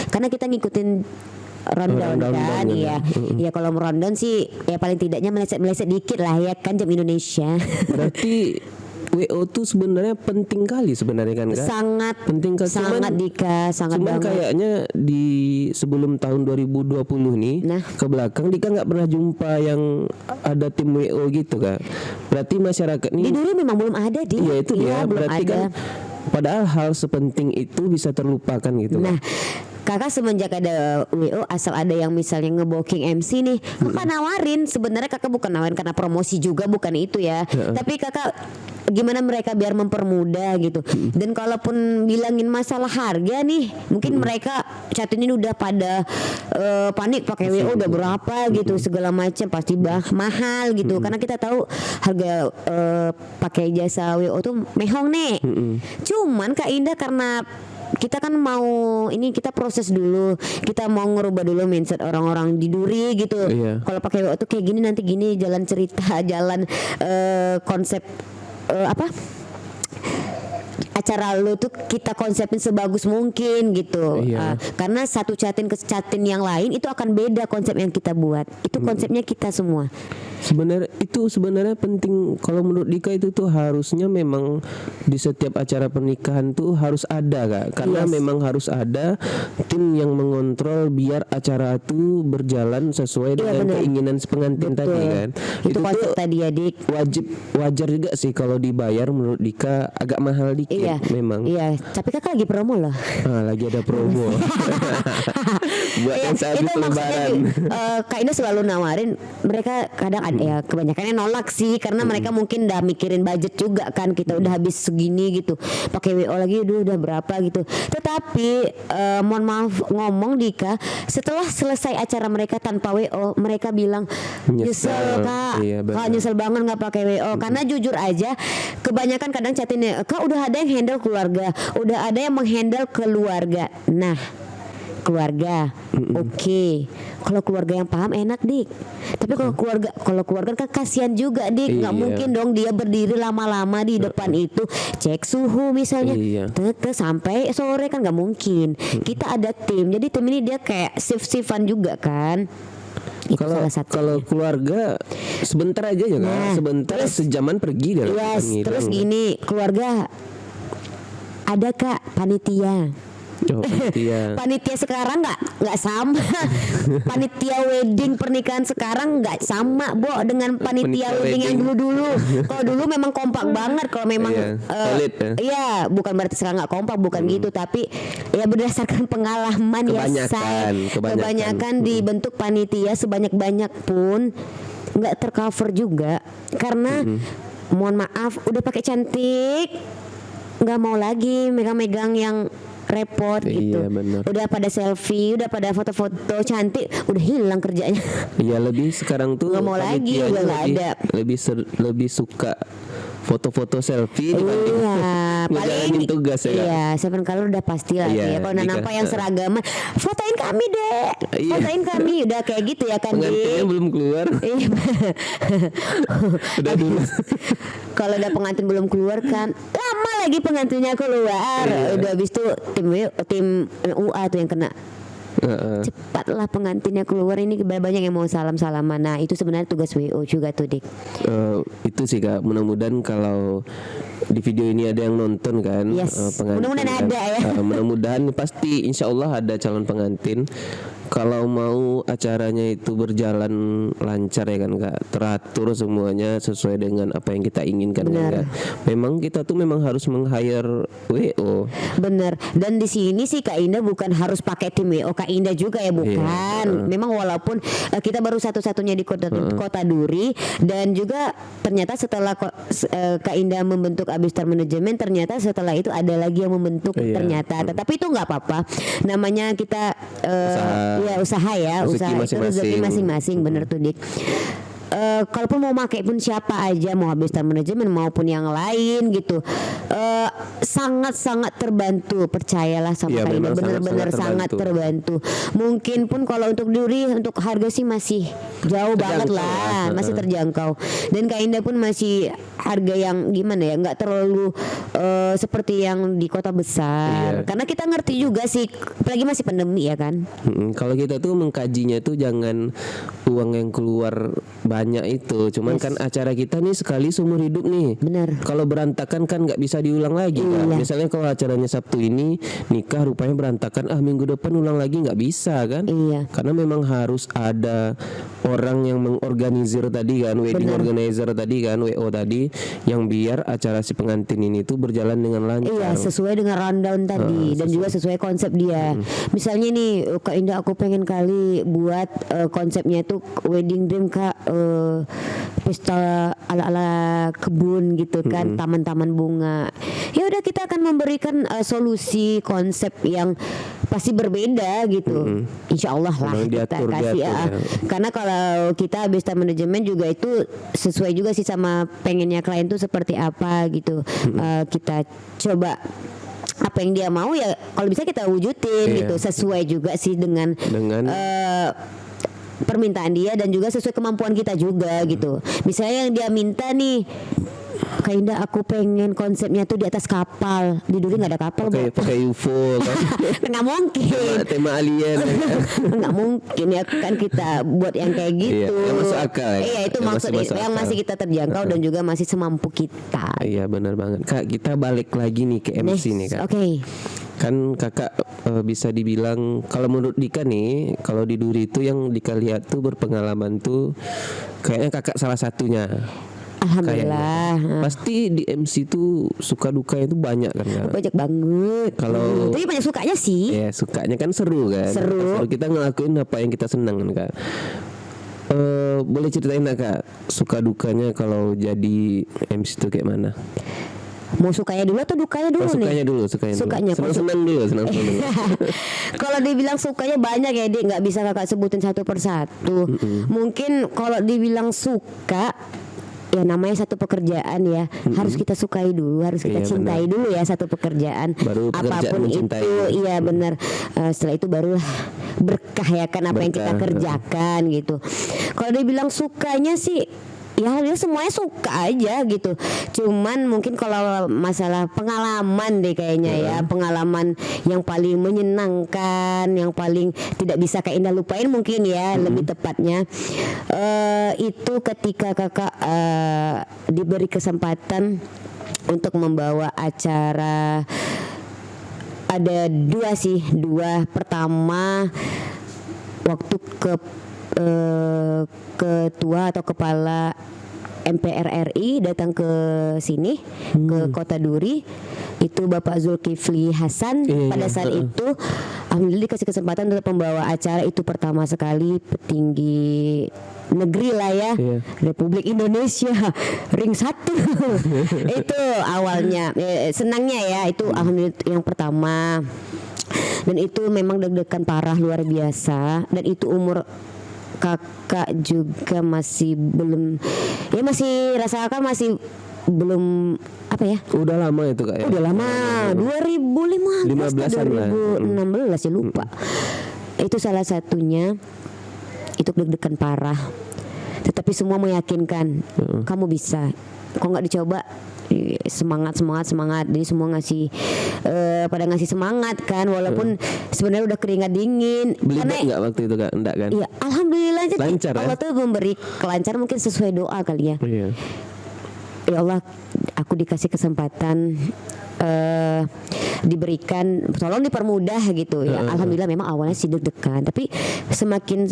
Karena kita ngikutin rundown kan, ya kalau rundown sih ya paling tidaknya meleset dikit lah ya kan, jam Indonesia. Berarti WO tuh sebenarnya penting kali sebenarnya kan Kak? Sangat penting, sangat cuman kayaknya di sebelum tahun 2020 nih ke belakang Dika nggak pernah jumpa yang ada tim WO gitu Kak. Berarti masyarakat nih di dulu memang belum ada itu dia belum berarti ada. Kan padahal hal sepenting itu bisa terlupakan gitu. Nah, Kakak semenjak ada WO, asal ada yang misalnya ngebooking MC nih, Kakak nawarin. Sebenarnya Kakak bukan nawarin karena promosi juga, bukan itu ya. Tapi Kakak gimana mereka biar mempermudah gitu. Dan kalaupun bilangin masalah harga nih, mungkin mereka saat ini udah pada panik pakai WO udah berapa gitu, segala macam pasti mahal gitu. Karena kita tahu harga pakai jasa WO tuh mehong nih. Cuman Kak Indah karena kita kan mau ini, kita proses dulu, kita mau ngerubah dulu mindset orang-orang di Duri gitu. Kalau pakai WO tuh kayak gini, nanti gini jalan cerita, jalan konsep acara lu tuh kita konsepin sebagus mungkin gitu. Iya. Karena satu chatin ke chatin yang lain itu akan beda konsep yang kita buat. Itu konsepnya kita semua. Sebenarnya penting. Kalau menurut Dika itu tuh harusnya memang di setiap acara pernikahan tuh harus ada Kak. Karena Yes. memang harus ada tim yang mengontrol biar acara itu berjalan sesuai dengan benar. keinginan si pengantin tadi kan. Itu konsep tuh tadi ya Dik. wajar juga sih kalau dibayar, menurut Dika agak mahal dikit Iya. memang. Iya, tapi Kakak lagi promo loh. Lagi ada promo buat yang sehabis itu maksudnya lebaran. Kak Ina selalu nawarin, mereka kadang ada ya kebanyakannya nolak sih karena mereka mungkin udah mikirin budget juga kan, kita udah habis segini gitu, pakai WO lagi udah berapa gitu. Tetapi mohon maaf ngomong Dika, setelah selesai acara mereka tanpa WO, mereka bilang nyesel Kak, Iya, benar. Kak nyesel banget nggak pakai WO. Karena jujur aja kebanyakan kadang chatinnya, Kak udah ada yang handle keluarga, udah ada yang menghandle keluarga. Nah keluarga, oke. Kalau keluarga yang paham enak Dik. Tapi kalau keluarga kan kasihan juga Dik. Nggak Iya. mungkin dong dia berdiri lama-lama di depan itu cek suhu misalnya, Iya. sampai sore kan nggak mungkin. Kita ada tim, jadi tim ini dia kayak shift-shiftan juga kan. Itu salah satu. Kalau keluarga sebentar aja ya Kak. Nah, Sebentar, sejaman pergi dah. Yes, Ngilang. terus gini, keluarga ada Kak panitia. Oh, iya. Panitia sekarang nggak sama. Panitia wedding pernikahan sekarang nggak sama Bo dengan panitia Panitia wedding yang wedding. dulu. Kalau dulu memang kompak banget. Kalau memang Iya, solid ya. iya, bukan berarti sekarang nggak kompak, bukan gitu, tapi ya berdasarkan pengalaman ya kebanyakan dibentuk panitia sebanyak-banyak pun nggak tercover juga karena mohon maaf udah pakai cantik nggak mau lagi megang-megang yang repot gitu. Iya, benar. Udah pada selfie, udah pada foto-foto cantik, udah hilang kerjanya. Iya, lebih sekarang tuh Nggak mau lagi, panitianya udah nggak ada. lebih suka foto-foto selfie dibanding Iya, ngejalanin tugas ya Kak. Iya, seven color udah pasti lah Iya, ya. Kalau udah Dika. nampak yang seragaman, fotoin kami Dek, Iya. fotoin kami, udah kayak gitu ya kan Pengantinnya Dik. belum keluar. Iya. Udah dulu. Kalau udah pengantin belum keluar kan lama lagi pengantinnya keluar. Iya. Udah habis itu tim UA tuh yang kena. Heeh. Cepatlah pengantinnya keluar, ini banyak yang mau salam-salaman. Nah itu sebenarnya tugas WO juga tuh Dik. Itu sih Kak, mudah-mudahan kalau di video ini ada yang nonton kan. Yes. Pengantin Mudah-mudahan kan. ada ya. Mudah-mudahan pasti insya Allah ada calon pengantin. Kalau mau acaranya itu berjalan lancar ya kan Kak, teratur semuanya sesuai dengan apa yang kita inginkan kan Benar. Kak. Memang kita tuh memang harus meng-hire WO. Bener. Dan di sini sih Kak Indah bukan harus pakai tim WO Kak Indah juga ya, bukan. Memang walaupun kita baru satu-satunya di kota Duri, dan juga ternyata setelah Kak Indah membentuk Abistar Management, ternyata setelah itu ada lagi yang membentuk ternyata. Tetapi itu nggak apa-apa. Namanya kita usaha ya, Rezeki usaha itu masing-masing. rezeki masing-masing, bener tuh Dik. Kalaupun mau pakai pun siapa aja, mau Abistar Management maupun yang lain gitu, sangat-sangat terbantu, percayalah sama Iya, Kak Indah, memang bener-bener sangat terbantu. Mungkin pun kalau untuk Duri, untuk harga sih masih jauh banget lah, masih terjangkau. Dan Kak Indah pun masih harga yang gimana ya, nggak terlalu seperti yang di kota besar. Iya. Karena kita ngerti juga sih, apalagi masih pandemi ya kan. Kalau kita tuh mengkajinya tuh jangan uang yang keluar banyak itu, cuman kan acara kita nih sekali seumur hidup nih. Benar. Kalau berantakan kan nggak bisa diulang lagi kan. Iya. Misalnya kalau acaranya Sabtu ini nikah rupanya berantakan, minggu depan ulang lagi nggak bisa kan. Iya. Karena memang harus ada orang yang mengorganisir tadi kan, wedding organizer tadi kan, WO tadi, yang biar acara si pengantin ini tuh berjalan dengan lancar. Iya, sesuai dengan rundown tadi dan juga sesuai konsep dia. Misalnya nih Kak Indah, aku pengen kali buat konsepnya itu wedding dream Kak, pesta ala-ala kebun gitu kan, taman-taman bunga. Ya udah, kita akan memberikan solusi konsep yang pasti berbeda gitu. Insya Allah lah Memang kita diatur kasih ya. Karena kalau kita Abistar Manajemen juga itu sesuai juga sih sama pengennya klien tuh seperti apa gitu. Kita coba apa yang dia mau ya, kalau bisa kita wujudin gitu, sesuai juga sih dengan permintaan dia dan juga sesuai kemampuan kita juga gitu. Misalnya yang dia minta nih Kak Indah, aku pengen konsepnya tuh di atas kapal. Di Duri nggak ada kapal, pakai UFO kan. nggak mungkin. tema alien. Nggak mungkin ya kan kita buat yang kayak gitu. Iya, yang masuk akal ya. Iya, itu Yang maksud masih masuk yang akal. masih kita terjangkau dan juga masih semampu kita. Iya benar banget Kak, kita balik lagi nih ke MC nih Kak. Oke. Kan kakak bisa dibilang, kalau menurut Dika nih, kalau di Duri itu yang Dika lihat tuh berpengalaman tuh kayaknya kakak salah satunya. Alhamdulillah. Kayaknya. Pasti di MC tuh suka dukanya tuh banyak kan Kak? Banyak banget. Kalau- tapi banyak sukanya sih. Ya sukanya kan seru kan. Seru. Kita ngelakuin apa yang kita senang kan Kak. Boleh ceritain nggak Kak suka dukanya kalau jadi MC tuh kayak mana? Mau sukanya dulu atau dukanya dulu nih? Sukanya dulu. Sukanya, kalau Senang dulu. Kalau dibilang sukanya banyak ya, Dik, nggak bisa kakak sebutin satu persatu. Mungkin kalau dibilang suka, ya namanya satu pekerjaan ya, harus kita sukai dulu, harus kita Iya, cintai dulu ya satu pekerjaan. Baru pekerjaan Apapun mencintai. itu, iya benar. Setelah itu barulah berkah ya kan apa yang kita Berkah. kerjakan gitu. Kalau dibilang sukanya sih, ya dia semuanya suka aja gitu. Cuman mungkin kalau masalah pengalaman deh kayaknya ya, pengalaman yang paling menyenangkan, yang paling tidak bisa Kak Indah lupain mungkin ya, lebih tepatnya itu ketika kakak diberi kesempatan untuk membawa acara. Ada dua. Pertama waktu ketua atau kepala MPR RI datang ke sini ke Kota Duri, itu Bapak Zulkifli Hasan. Pada saat itu alhamdulillah dikasih kesempatan untuk membawa acara itu pertama sekali petinggi negeri lah ya, Republik Indonesia ring 1. Itu awalnya senangnya ya, itu alhamdulillah yang pertama. Dan itu memang deg-degan parah luar biasa, dan itu umur kakak juga masih belum, ya masih rasakan masih belum apa ya, Udah lama itu Kak ya? udah lama 2015 15-an lah. 2016 ya lupa. Itu salah satunya, itu deg-degan parah, tetapi semua meyakinkan kamu bisa, kok nggak dicoba. Semangat. Jadi semua ngasih pada ngasih semangat kan, walaupun sebenarnya udah keringat dingin. Belibet nggak waktu itu Kak? Enggak kan? Iya, alhamdulillah aja Lancar, Allah tuh memberi kelancaran, mungkin sesuai doa kali ya. Iya. Ya Allah, aku dikasih kesempatan, diberikan, tolong dipermudah gitu ya. Alhamdulillah memang awalnya sih deg-degan, tapi semakin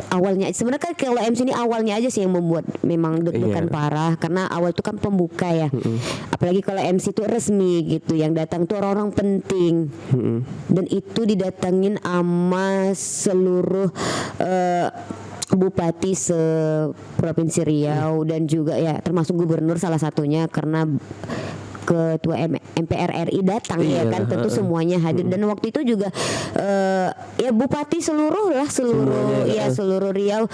awalnya sebenarnya kan kalau MC ini awalnya aja sih yang membuat memang deg-degan parah, karena awal itu kan pembuka ya. Apalagi kalau MC itu resmi gitu, yang datang tuh orang-orang penting. Dan itu didatengin sama seluruh bupati se-Provinsi Riau, dan juga ya termasuk gubernur salah satunya, karena ketua MPR RI datang ya kan, tentu semuanya hadir. Dan waktu itu juga ya bupati seluruh Semuanya, ya seluruh Riau,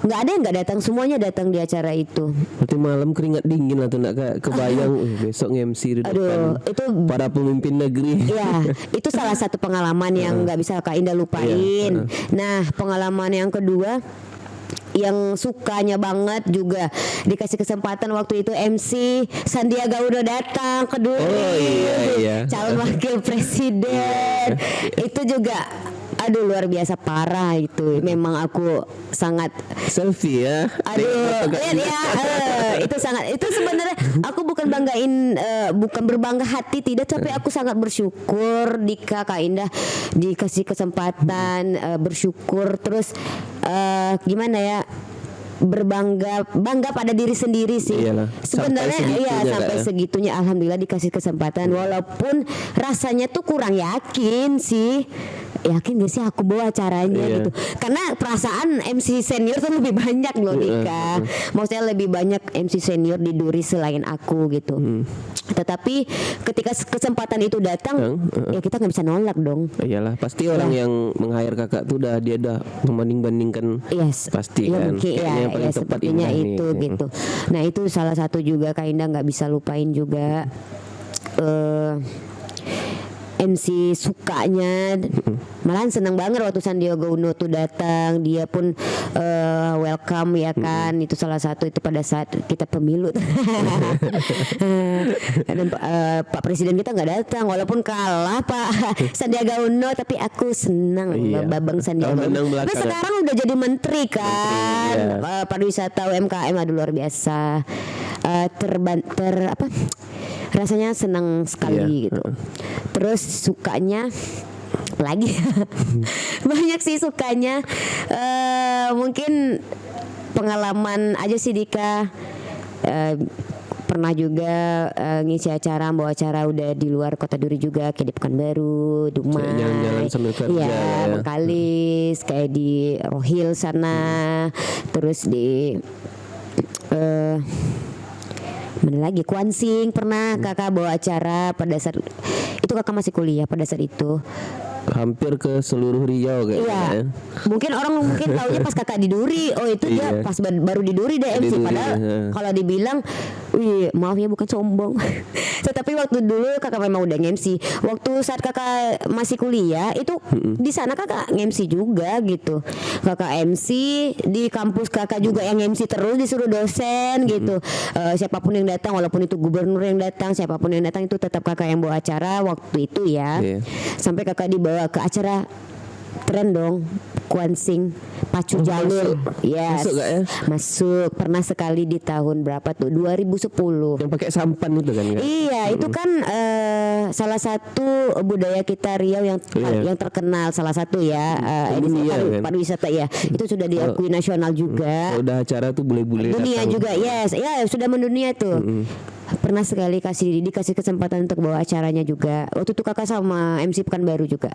nggak ada yang nggak datang, semuanya datang di acara itu. Berarti malam keringat dingin lah tuh nak Kak. Kebayang besok nge-MC di depan Itu para pemimpin negeri. ya, itu salah satu pengalaman yang nggak bisa Kak Indah lupain. Nah, pengalaman yang kedua yang sukanya banget juga, dikasih kesempatan waktu itu MC Sandiaga Uno datang ke Duri. Oh, iya. Calon wakil presiden. Itu juga aduh luar biasa parah itu. Memang aku sangat Selfie ya. aduh lihat ya, itu sangat, itu sebenarnya aku bukan banggain, bukan berbangga hati tidak, tapi aku sangat bersyukur Dika, Kak Indah dikasih kesempatan, bersyukur terus gimana ya, bangga pada diri sendiri sih. Iyalah, Sebenarnya sampai Kak, ya. segitunya alhamdulillah dikasih kesempatan, walaupun rasanya tuh kurang yakin sih. Yakin gak sih aku bawa acaranya gitu, karena perasaan MC senior tuh lebih banyak loh Dika. Maksudnya lebih banyak MC senior di Duri selain aku gitu. Tetapi ketika kesempatan itu datang, ya kita nggak bisa nolak dong. Iyalah, pasti orang yang meng-hire kakak tuh udah membanding-bandingkan. Yes, pasti ya, kan. mungkin Kayaknya yang paling tepat sepertinya Indah itu nih. gitu. Nah itu salah satu juga Kak Indah nggak bisa lupain juga. MC sukanya. Malahan senang banget waktu Sandiaga Uno tuh datang, dia pun welcome ya kan. Itu salah satu itu pada saat kita pemilu. Dan Pak Presiden kita nggak datang walaupun kalah Pak Sandiaga Uno, tapi aku senang Babang Sandiaga Uno. Tapi sekarang udah jadi menteri kan, pariwisata UMKM, aduh luar biasa. Rasanya senang sekali gitu. Terus sukanya lagi banyak sih sukanya, mungkin pengalaman aja sih Dika. Pernah juga ngisi acara, bawa acara udah di luar kota Duri juga, kayak di Pekanbaru, Dumai, jalan-jalan sambil kerja ya. Bengkalis, kayak di Rohil sana, terus di mana lagi, Kuansing pernah kakak bawa acara pada saat itu kakak masih kuliah pada saat itu. Hampir ke seluruh Riau kayaknya. Iya. Mungkin orang taunya pas kakak di Duri. Oh itu dia pas baru di Duri deh MC. Padahal kalau dibilang, wih maaf ya bukan sombong. Tetapi waktu dulu kakak memang udah MC. Waktu saat kakak masih kuliah itu di sana kakak MC juga gitu. Kakak MC di kampus kakak juga yang MC terus, disuruh dosen gitu. Siapapun yang datang, walaupun itu gubernur yang datang, siapapun yang datang itu tetap kakak yang bawa acara waktu itu ya. Sampai kakak dibawa ke acara keren dong, Kuansing, Pacu Jalur. Yes. Masuk gak ya? Masuk. Pernah sekali di tahun berapa tuh? 2010. Yang pakai sampan itu kan? Iya, itu kan salah satu budaya kita Riau yang terkenal, salah satu ya, pariwisata ya. Itu sudah diakui nasional juga. Udah acara tuh bule-bule dunia datang. juga, yes. Ya, sudah mendunia tuh. Pernah sekali dikasih kesempatan untuk bawa acaranya juga. Waktu itu kakak sama MC Pekanbaru juga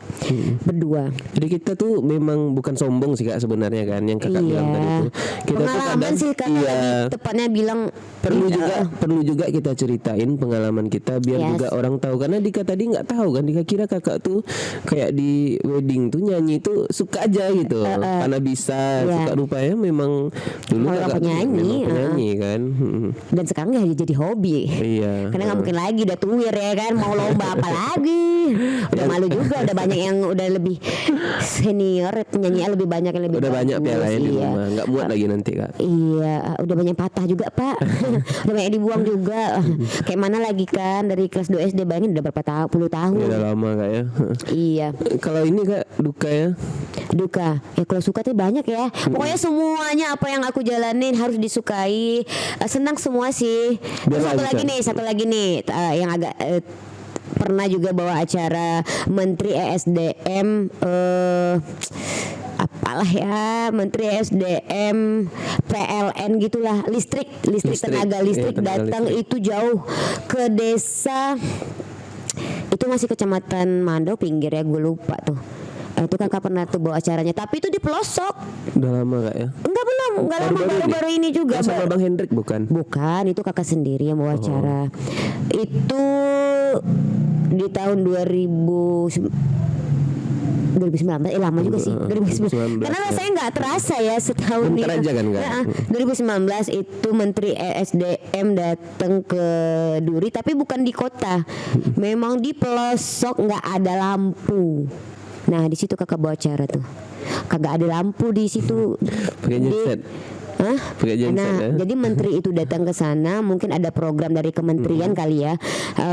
berdua. Jadi kita tuh memang bukan sombong sih kak sebenarnya kan, yang kakak bilang tadi tuh. Kita pengalaman sih kakak lagi tepatnya bilang perlu juga kita ceritain pengalaman kita biar juga orang tahu, karena Dika tadi nggak tahu kan, Dika kira kakak tuh kayak di wedding tuh nyanyi tuh suka aja gitu, karena bisa suka, rupanya memang dulu kakak penyanyi kan. Dan sekarang ya jadi hobi. Iya. Karena nggak mungkin lagi udah tuwir ya kan, mau lomba apa lagi? Udah malu juga, udah banyak yang udah lebih senior, penyanyi lebih banyak yang lebih. Udah banyak pialanya di rumah, nggak muat lagi nanti kak. Iya, udah banyak patah juga Pak. Udah banyak dibuang juga. Kayak mana lagi kan dari kelas 2 SD, bayangin udah berapa puluh tahun. Udah lama kak ya. Iya. Kalau ini kak duka ya? Duka ya, kalau suka tuh banyak ya. Pokoknya semuanya apa yang aku jalanin harus disukai. Senang semua sih. Satu lagi nih yang agak pernah juga bawa acara Menteri ESDM, apalah ya, Menteri ESDM PLN gitulah, listrik tenaga listrik datang itu jauh ke desa, itu masih kecamatan Mando pinggir ya, gue lupa tuh. Itu kakak pernah tuh bawa acaranya, tapi itu di pelosok. Udah lama kak ya? Enggak lama, baru ini juga. Sama Bang Hendrik bukan? Bukan, itu kakak sendiri yang bawa acara. Itu di tahun 2019, lama juga sih, 2019. Karena rasanya nggak terasa ya setahun ini. Kan, 2019 itu Menteri ESDM datang ke Duri, tapi bukan di kota, memang di pelosok, nggak ada lampu. Nah di situ kakak bawa acara tuh, kagak ada lampu di situ. Pakai genset. Jadi menteri itu datang ke sana, mungkin ada program dari kementerian kali ya,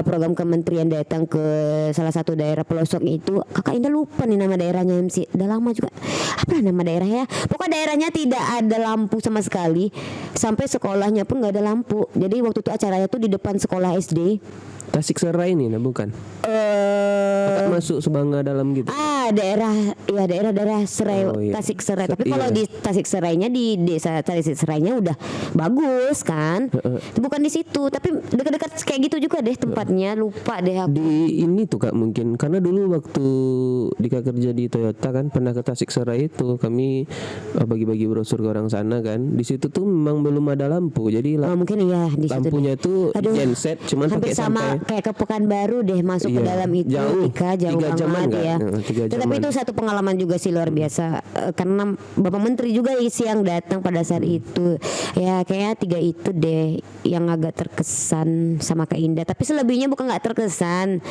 program kementerian datang ke salah satu daerah pelosok itu. Kakak Indah lupa nih nama daerahnya MC, udah lama juga. Apa nama daerahnya? Pokoknya daerahnya tidak ada lampu sama sekali, sampai sekolahnya pun nggak ada lampu. Jadi waktu itu acaranya tuh di depan sekolah SD. Tasik Serai ini bukan? Masuk Subanga dalam gitu. Daerah Serai, Tasik Serai. Tapi kalau di Tasik Serainya, di desa Tasik Serainya udah bagus kan. Bukan di situ, tapi dekat-dekat kayak gitu juga deh tempatnya. Lupa deh aku. Di ini tuh kak mungkin, karena dulu waktu Dika kerja di Toyota kan pernah ke Tasik Serai itu, kami bagi-bagi brosur ke orang sana kan. Di situ tuh memang belum ada lampu, jadi mungkin iya di situ. Lampunya tuh genset, cuman pakai sama sampai kayak ke Pekanbaru deh, masuk ke dalam itu. jauh 3 jam banget ya. 3 Tetapi jaman. itu satu pengalaman juga sih luar biasa. Karena Bapak Menteri juga sih yang datang pada saat itu. Ya kayaknya 3 itu deh yang agak terkesan sama Kak Indah. Tapi selebihnya bukan nggak terkesan,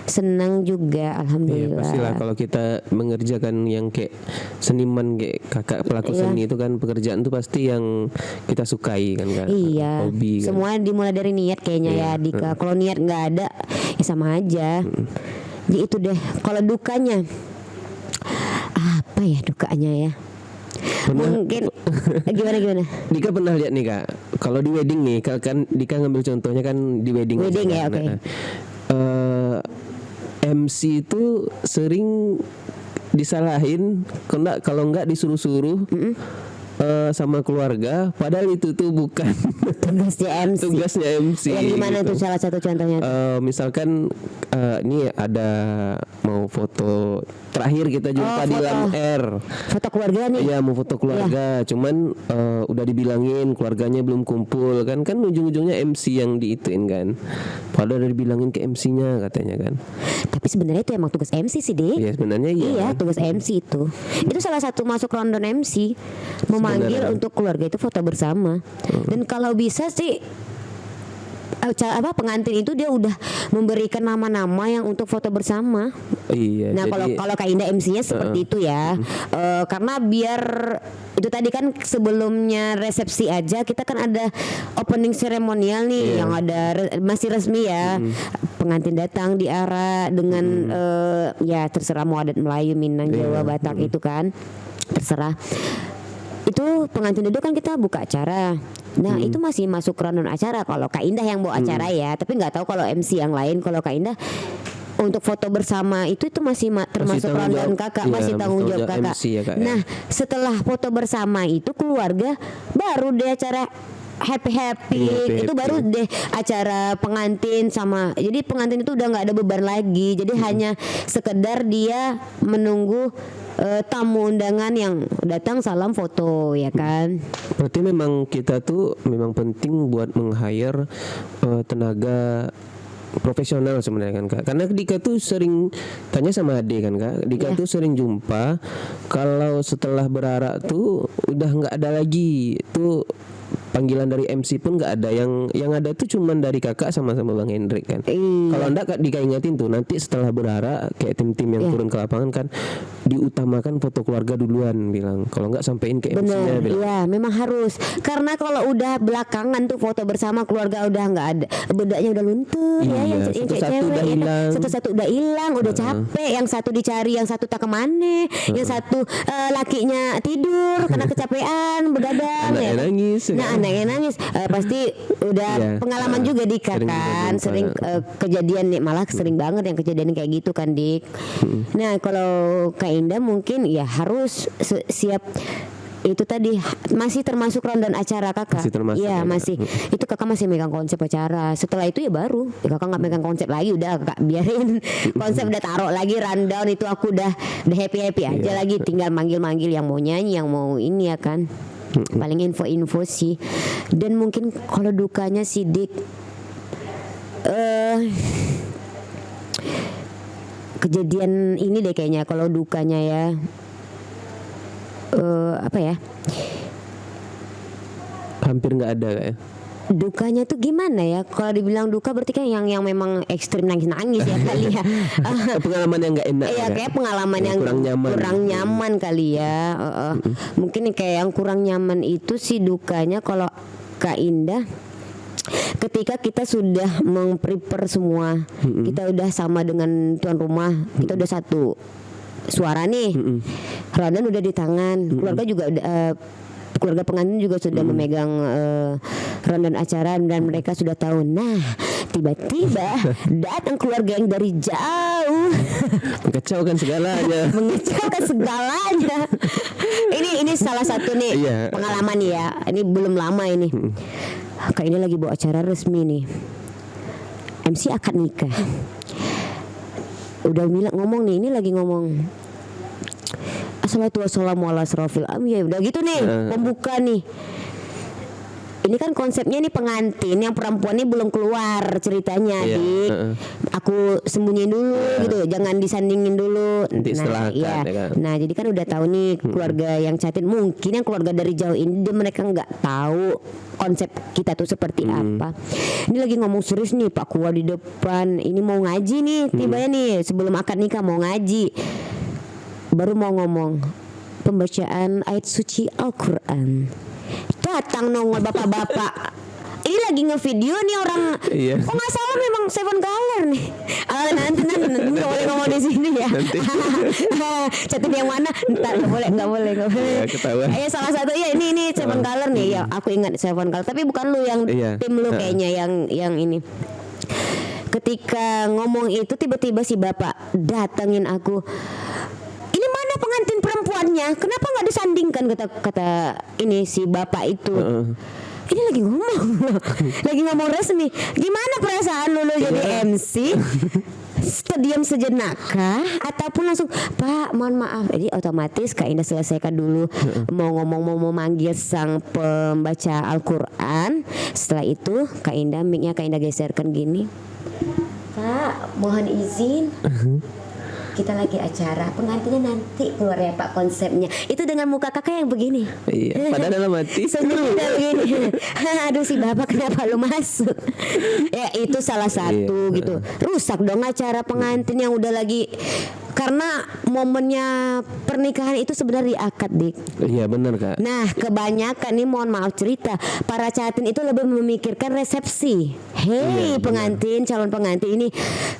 senang juga Iya alhamdulillah. pastilah kalau kita mengerjakan yang kayak seniman kayak kakak pelaku Iya. seni itu kan pekerjaan tuh pasti yang kita sukai kan Kak. Iya, Hobi kan. semua dimulai dari niat kayaknya ya Dika. Kalau niat nggak ada, ya sama aja. Jadi itu deh. Kalau dukanya, apa ya dukanya ya? Mungkin gimana? Dika pernah lihat nih Kak, kalau di wedding nih kan Dika ngambil contohnya kan di wedding. Wedding ya, aja, oke. MC itu sering disalahin kalau nggak disuruh-suruh sama keluarga, padahal itu tuh bukan Tugasnya MC. tugasnya MC. Yang gimana gitu. tuh salah satu contohnya? Misalkan ini ada mau foto terakhir kita jumpa di foto. Lam Air. Foto keluarga nih. Iya mau foto keluarga, cuman udah dibilangin keluarganya belum kumpul kan ujung-ujungnya MC yang diituin kan. Padahal udah dibilangin ke MC-nya katanya kan. Tapi sebenarnya itu emang tugas MC sih, Dik. Iya sebenarnya iya. Iya, tugas MC itu. Itu salah satu masuk rundown MC, memanggil Sebenarnya. untuk keluarga itu foto bersama. Dan kalau bisa sih pengantin itu dia udah memberikan nama-nama yang untuk foto bersama. Iya. Nah, jadi, kalau Kak Indah MC-nya seperti itu ya. Karena biar itu tadi kan sebelumnya resepsi aja kita kan ada opening seremonial nih yang ada masih resmi ya. Pengantin datang diarak dengan ya terserah mau adat Melayu, Minang, Jawa, Batak itu kan. Terserah. Itu pengantin duduk kan kita buka acara. Nah itu masih masuk rundown acara kalau Kak Indah yang bawa acara ya. Tapi nggak tahu kalau MC yang lain. Kalau Kak Indah untuk foto bersama itu masih termasuk tanggung rundown jawab. kakak, Iya, masih tanggung jawab kakak. MC ya, Kak, ya. Nah setelah foto bersama itu keluarga baru deh acara happy itu baru deh acara pengantin sama. Jadi pengantin itu udah nggak ada beban lagi. Jadi hanya sekedar dia menunggu tamu undangan yang datang salam foto ya kan. berarti memang kita tuh memang penting buat meng-hire tenaga profesional sebenarnya kan Kak. Karena Dika tuh sering tanya sama Ade kan Kak. Dika tuh sering jumpa kalau setelah berarak tuh udah nggak ada lagi tuh panggilan dari MC pun nggak ada, yang ada tuh cuman dari kakak sama Bang Hendrik kan. Kalau enggak Kak Dika ingatin tuh nanti setelah berarak kayak tim-tim yang turun ke lapangan kan diutamakan foto keluarga duluan bilang. Kalau enggak sampein ke MC-nya Bener, bilang. iya memang harus. Karena kalau udah belakangan tuh foto bersama keluarga udah nggak ada, bedanya udah luntur ya, Iya, yang satu-satu cewek udah ya, hilang. satu-satu udah hilang, udah capek, yang satu dicari, yang satu tak kemana, yang satu lakinya tidur karena kecapean begadang Anaknya ya. nangis, ya. Nah anaknya nangis, pasti udah Iya, pengalaman juga Dika sering kan, juga sering kejadian nih, malah sering banget yang kejadian kayak gitu kan Dik. Nah kalau Kak Indah mungkin ya harus siap itu tadi masih termasuk rundown acara kakak. Masih termasuk Iya ya, masih. Itu kakak masih megang konsep acara. Setelah itu ya baru kakak nggak megang konsep lagi, udah kakak biarin konsep udah taruh lagi rundown itu aku udah happy aja lagi, tinggal manggil yang mau nyanyi, yang mau ini ya kan. Paling info sih. Dan mungkin kalau dukanya sih Dik, kejadian ini deh kayaknya kalau dukanya ya. Apa ya? Hampir nggak ada Kak ya. Dukanya tuh gimana ya? Kalau dibilang duka berarti kan yang memang ekstrim nangis ya kali ya. Pengalaman yang nggak enak. Iya Kak. kayak pengalaman yang kurang nyaman kali ya. Mungkin kayak yang kurang nyaman itu sih dukanya kalau Kak Indah, ketika kita sudah meng-prepare semua, kita udah sama dengan tuan rumah, kita udah satu suara nih, rundown udah di tangan, keluarga juga udah, keluarga pengantin juga sudah memegang rundown acara dan mereka sudah tahu. Nah tiba-tiba datang keluarga yang dari jauh Mengecaukan segalanya. mengecewakan segalanya. Ini salah satu nih pengalaman ya. Ini belum lama ini. Kak ini lagi bawa acara resmi nih. MC akad nikah. Udah bilang ngomong nih, ini lagi ngomong Assalatu wassalamu ala asrofil ya udah gitu nih pembuka nih. ini kan konsepnya nih pengantin yang perempuan ini belum keluar ceritanya, Dik. Aku sembunyiin dulu gitu, jangan disandingin dulu. Nanti setelah akad, iya. ya kan? Nah, jadi kan udah tahu nih keluarga yang cantik, mungkin yang keluarga dari jauh ini mereka nggak tahu konsep kita tuh seperti apa. Ini lagi ngomong serius nih Pak Kuwa di depan. Ini mau ngaji nih, tibanya nih sebelum akad nikah mau ngaji. Baru mau ngomong pembacaan ayat suci Al-Qur'an. Datang nongol bapak-bapak. Ini lagi ngevideo nih orang. Iya. Oh nggak salah memang Seven Color nih. Nanti nggak boleh ngomong di sini ya. Catin yang mana? Ntar nggak boleh. Ya, ketahuan. Salah satu ya ini Seven Color nih ya. Aku ingat Seven Color. Tapi bukan lu yang tim lu kayaknya yang ini. Ketika ngomong itu tiba-tiba si bapak datengin aku. Ini mana pengantin perempuannya? Kenapa nggak disandingkan kata ini si bapak itu? Ini lagi ngomong resmi. Gimana perasaan lu jadi MC? Diam sejenak kah? Ataupun langsung Pak mohon maaf. Jadi otomatis Kak Indah selesaikan dulu mau ngomong mau manggil sang pembaca Al-Quran. Setelah itu Kak Indah mic-nya Kak Indah geserkan gini. Pak mohon izin, kita lagi acara, pengantinnya nanti keluar ya Pak konsepnya. Itu dengan muka kakak yang begini. Iya, padahal dalam hati sebenarnya begini. Aduh si bapak kenapa lu masuk? Ya itu salah satu gitu. Rusak dong acara pengantin yang udah lagi. Karena momennya pernikahan itu sebenarnya di akad, Dik. Iya benar Kak. Nah kebanyakan nih mohon maaf cerita, para catin itu lebih memikirkan resepsi. Hei pengantin, calon pengantin ini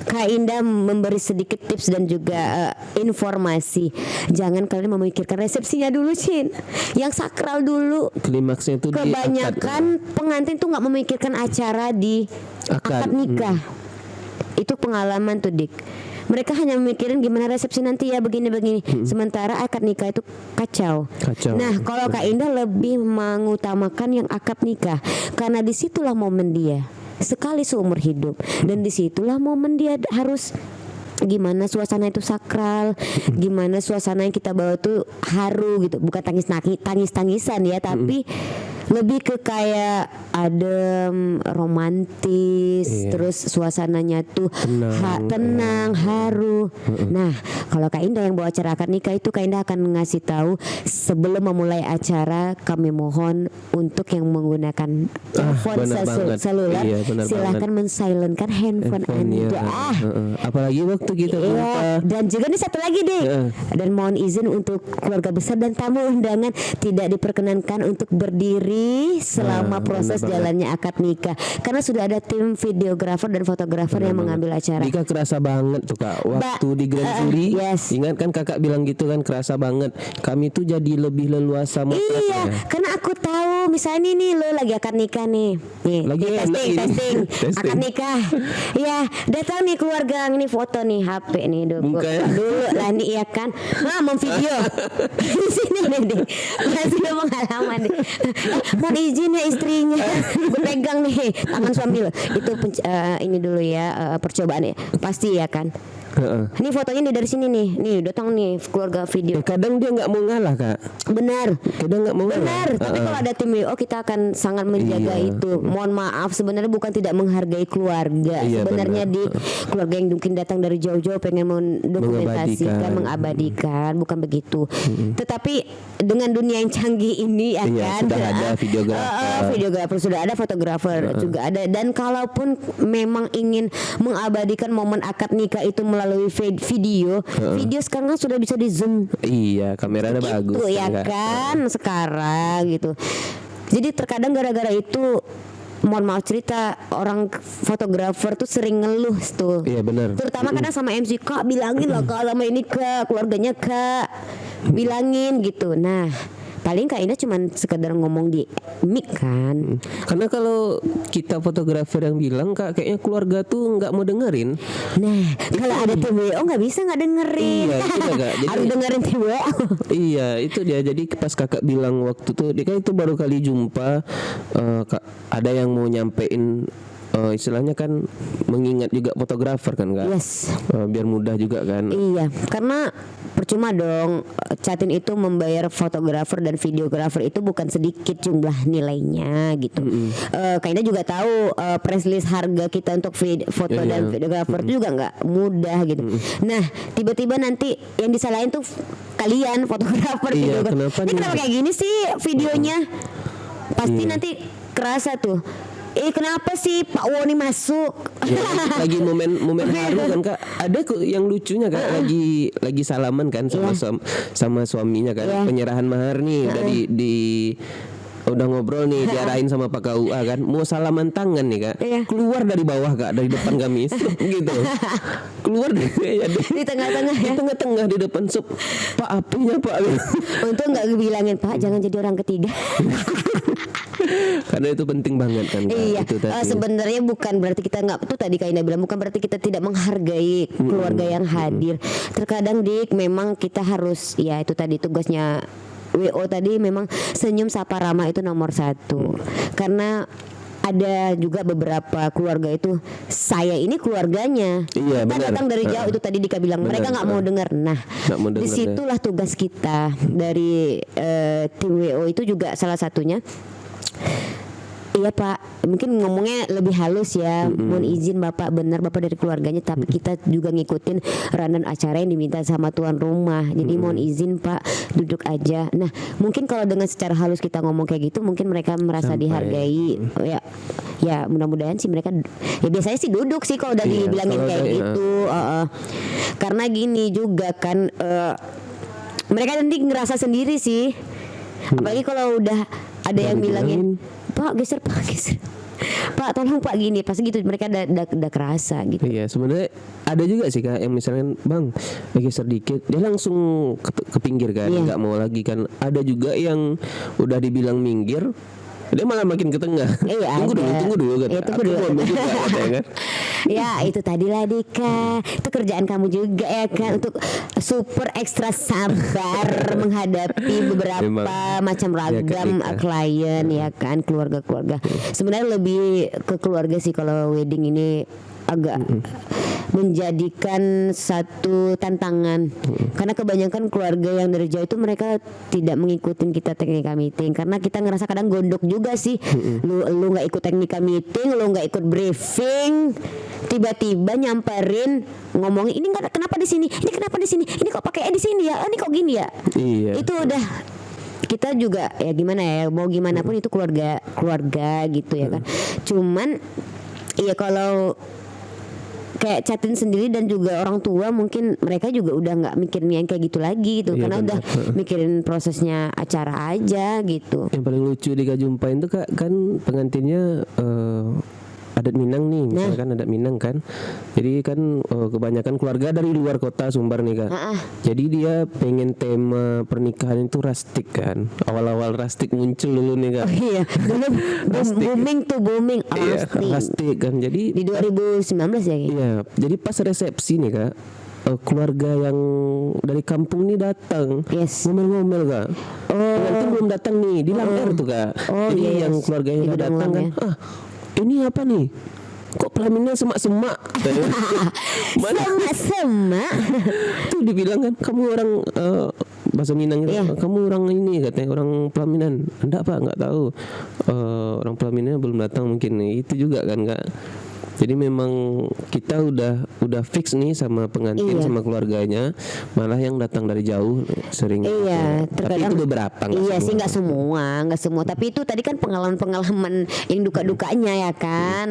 Kak Indah memberi sedikit tips dan juga informasi. Jangan kalian memikirkan resepsinya dulu, Cin. Yang sakral dulu. Klimaksnya itu kebanyakan di akad. Pengantin tuh nggak memikirkan acara di akad nikah. Itu pengalaman tuh, Dik. Mereka hanya memikirin gimana resepsi nanti ya begini-begini. Sementara akad nikah itu kacau. Nah kalau Kak Indah lebih mengutamakan yang akad nikah, karena disitulah momen dia sekali seumur hidup, dan disitulah momen dia harus gimana suasana itu sakral, gimana suasana yang kita bawa tuh haru gitu, bukan tangis-tangisan ya, tapi lebih ke kayak adem, romantis, terus suasananya tuh tenang, haru. Nah, kalau Kak Indah yang bawa acara akad nikah itu Kak Indah akan ngasih tahu sebelum memulai acara, kami mohon untuk yang menggunakan telepon seluler, silahkan mensilentkan handphone Anda. Apalagi waktu kita dan juga nih satu lagi deh. Dan mohon izin untuk keluarga besar dan tamu undangan tidak diperkenankan untuk berdiri selama proses jalannya akad nikah, karena sudah ada tim videografer dan fotografer yang mengambil acara. Dika kerasa banget tuh Kak waktu di Grand Jury. Ingat kan kakak bilang gitu kan, kerasa banget. Kami tuh jadi lebih leluasa motretnya. Iya, karena aku tahu misalnya nih lo lagi akad nikah nih lagi testing akad nikah. Ya datang nih keluarga, ini foto nih HP nih dulu lah nih ya kan. Memvideo di sini nih masih ada pengalaman nih. Mohon izin ya istrinya berpegang nih tangan suami itu ini dulu ya percobaan ya pasti ya kan. Ini fotonya nih dari sini nih datang nih keluarga video. Kadang dia nggak mau ngalah Kak. Benar. Kadang nggak mau ngalah. Tapi kalau ada tim WO kita akan sangat menjaga itu. Mohon maaf sebenarnya bukan tidak menghargai keluarga. Sebenarnya di keluarga yang mungkin datang dari jauh-jauh pengen mendokumentasikan, mengabadikan, bukan begitu. Tetapi dengan dunia yang canggih ini ya kan. Sudah ada videografer, sudah ada fotografer juga ada. Dan kalaupun memang ingin mengabadikan momen akad nikah itu melalui video sekarang sudah bisa di zoom. Iya, kameranya bagus ya kan sekarang gitu. Jadi terkadang gara-gara itu mohon maaf cerita, orang fotografer tuh sering ngeluh tuh. Iya benar. Terutama kadang sama MC, Kak bilangin lah Kak sama ini Kak, keluarganya Kak bilangin gitu. Nah paling Kak Indah cuma sekedar ngomong di mic kan. Karena kalau kita fotografer yang bilang Kak, kayaknya keluarga tuh nggak mau dengerin. Nah kalau ada tim WO nggak bisa nggak dengerin. Iya, itu Kak. Jadi, harus dengerin tim WO. Iya itu dia. Jadi pas kakak bilang waktu tuh, dia kan itu baru kali jumpa, ada yang mau nyampein istilahnya kan mengingat juga fotografer kan Kak. Yes. Biar mudah juga kan. Iya, karena percuma dong Catin itu membayar fotografer dan videografer itu bukan sedikit jumlah nilainya gitu. Kayaknya juga tahu press list harga kita untuk foto dan videografer itu juga nggak mudah gitu. Nah, tiba-tiba nanti yang disalahin tuh kalian fotografer Iya, videografer. kenapa Ini nih? kenapa kayak gini sih videonya? Pasti nanti kerasa tuh. Kenapa sih Pak Woni masuk? Ya, lagi momen haru kan Kak. Ada yang lucunya Kak, lagi salaman kan sama suaminya kan. Penyerahan mahar nih udah ngobrol nih, diarahin sama Pak KUA kan, mau salaman tangan nih Kak. Keluar dari bawah Kak, dari depan gamis gitu. Keluar di tengah-tengah ya. Di tengah-tengah di depan Pak apinya Pak. Untung nggak bilangin Pak jangan jadi orang ketiga. Karena itu penting banget kan Kak. Iya. Itu tadi. Sebenarnya bukan berarti kita nggak, tuh tadi Kak Ina bilang bukan berarti kita tidak menghargai keluarga yang hadir. Terkadang Dik memang kita harus, ya itu tadi tugasnya WO tadi, memang senyum sapa ramah itu nomor 1. Karena ada juga beberapa keluarga itu, saya ini keluarganya. Iya, Kita benar. datang dari jauh, itu tadi Dika bilang mereka nggak mau dengar. Nah, Nggak mau dengar, disitulah tugas kita dari tim WO itu juga salah satunya. Iya Pak, mungkin ngomongnya lebih halus ya. Mohon izin Bapak, benar Bapak dari keluarganya, tapi kita juga ngikutin rundown acara yang diminta sama tuan rumah. Jadi mohon izin Pak, duduk aja. Nah, mungkin kalau dengan secara halus kita ngomong kayak gitu, mungkin mereka merasa dihargai. Ya mudah-mudahan sih mereka, ya biasanya sih duduk sih kalau udah dibilangin kayak gitu. Karena gini juga kan, mereka nanti ngerasa sendiri sih. Apalagi kalau udah ada yang bilangin, Pak geser Pak tolong Pak gini, pas gitu mereka udah kerasa gitu. Iya, sebenarnya ada juga sih Kak yang misalnya Bang geser dikit, dia langsung ke pinggir kan, nggak mau lagi kan. Ada juga yang udah dibilang minggir, dia malah makin ke tengah. Tunggu dulu kan. Tunggu dulu. Kan? Ya itu tadilah Dika, itu kerjaan kamu juga ya kan, untuk super ekstra sabar menghadapi beberapa macam ragam klien ya kan, keluarga-keluarga. Sebenarnya lebih ke keluarga sih kalau wedding ini agak menjadikan satu tantangan. Karena kebanyakan keluarga yang dari jauh itu mereka tidak mengikuti kita teknika meeting, karena kita ngerasa kadang gondok juga sih. Lu nggak ikut teknika meeting, lu nggak ikut briefing, tiba-tiba nyamperin ngomongin ini nggak, kenapa di sini, ini kenapa di sini, ini kok pakai di sini ya, ini kok gini ya. Itu udah, kita juga ya gimana ya, mau gimana pun itu keluarga gitu ya kan. Cuman iya kalau kayak Catin sendiri dan juga orang tua, mungkin mereka juga udah nggak mikirin yang kayak gitu lagi gitu, karena udah mikirin prosesnya acara aja gitu. Yang paling lucu di Kajumpain tuh Kak, kan pengantinnya adat Minang nih, misalkan adat Minang kan. Jadi kan kebanyakan keluarga dari luar kota Sumbar nih Kak. Jadi dia pengen tema pernikahan itu rustic kan. Awal-awal rustic muncul dulu nih Kak. Iya, dulu booming rustic kan. Jadi di 2019 ya. Iya, jadi pas resepsi nih Kak, keluarga yang dari kampung nih datang, ngomel-ngomel Kak. Pengantin belum datang nih, di Lamper tuh Kak. Jadi yang keluarganya udah datang kan, ini apa nih? Kok pelaminnya semak-semak? Semak-semak? Tuh dibilang kan, kamu orang bahasa Minang gitu, kamu orang ini katanya, orang pelaminan. Enggak Pak, enggak tahu. Orang pelaminannya belum datang mungkin. Itu juga kan Kak. Jadi memang kita udah fix nih sama pengantin sama keluarganya, malah yang datang dari jauh sering. Tapi itu beberapa. Sih nggak semua. Tapi itu tadi kan pengalaman yang duka-dukanya ya kan.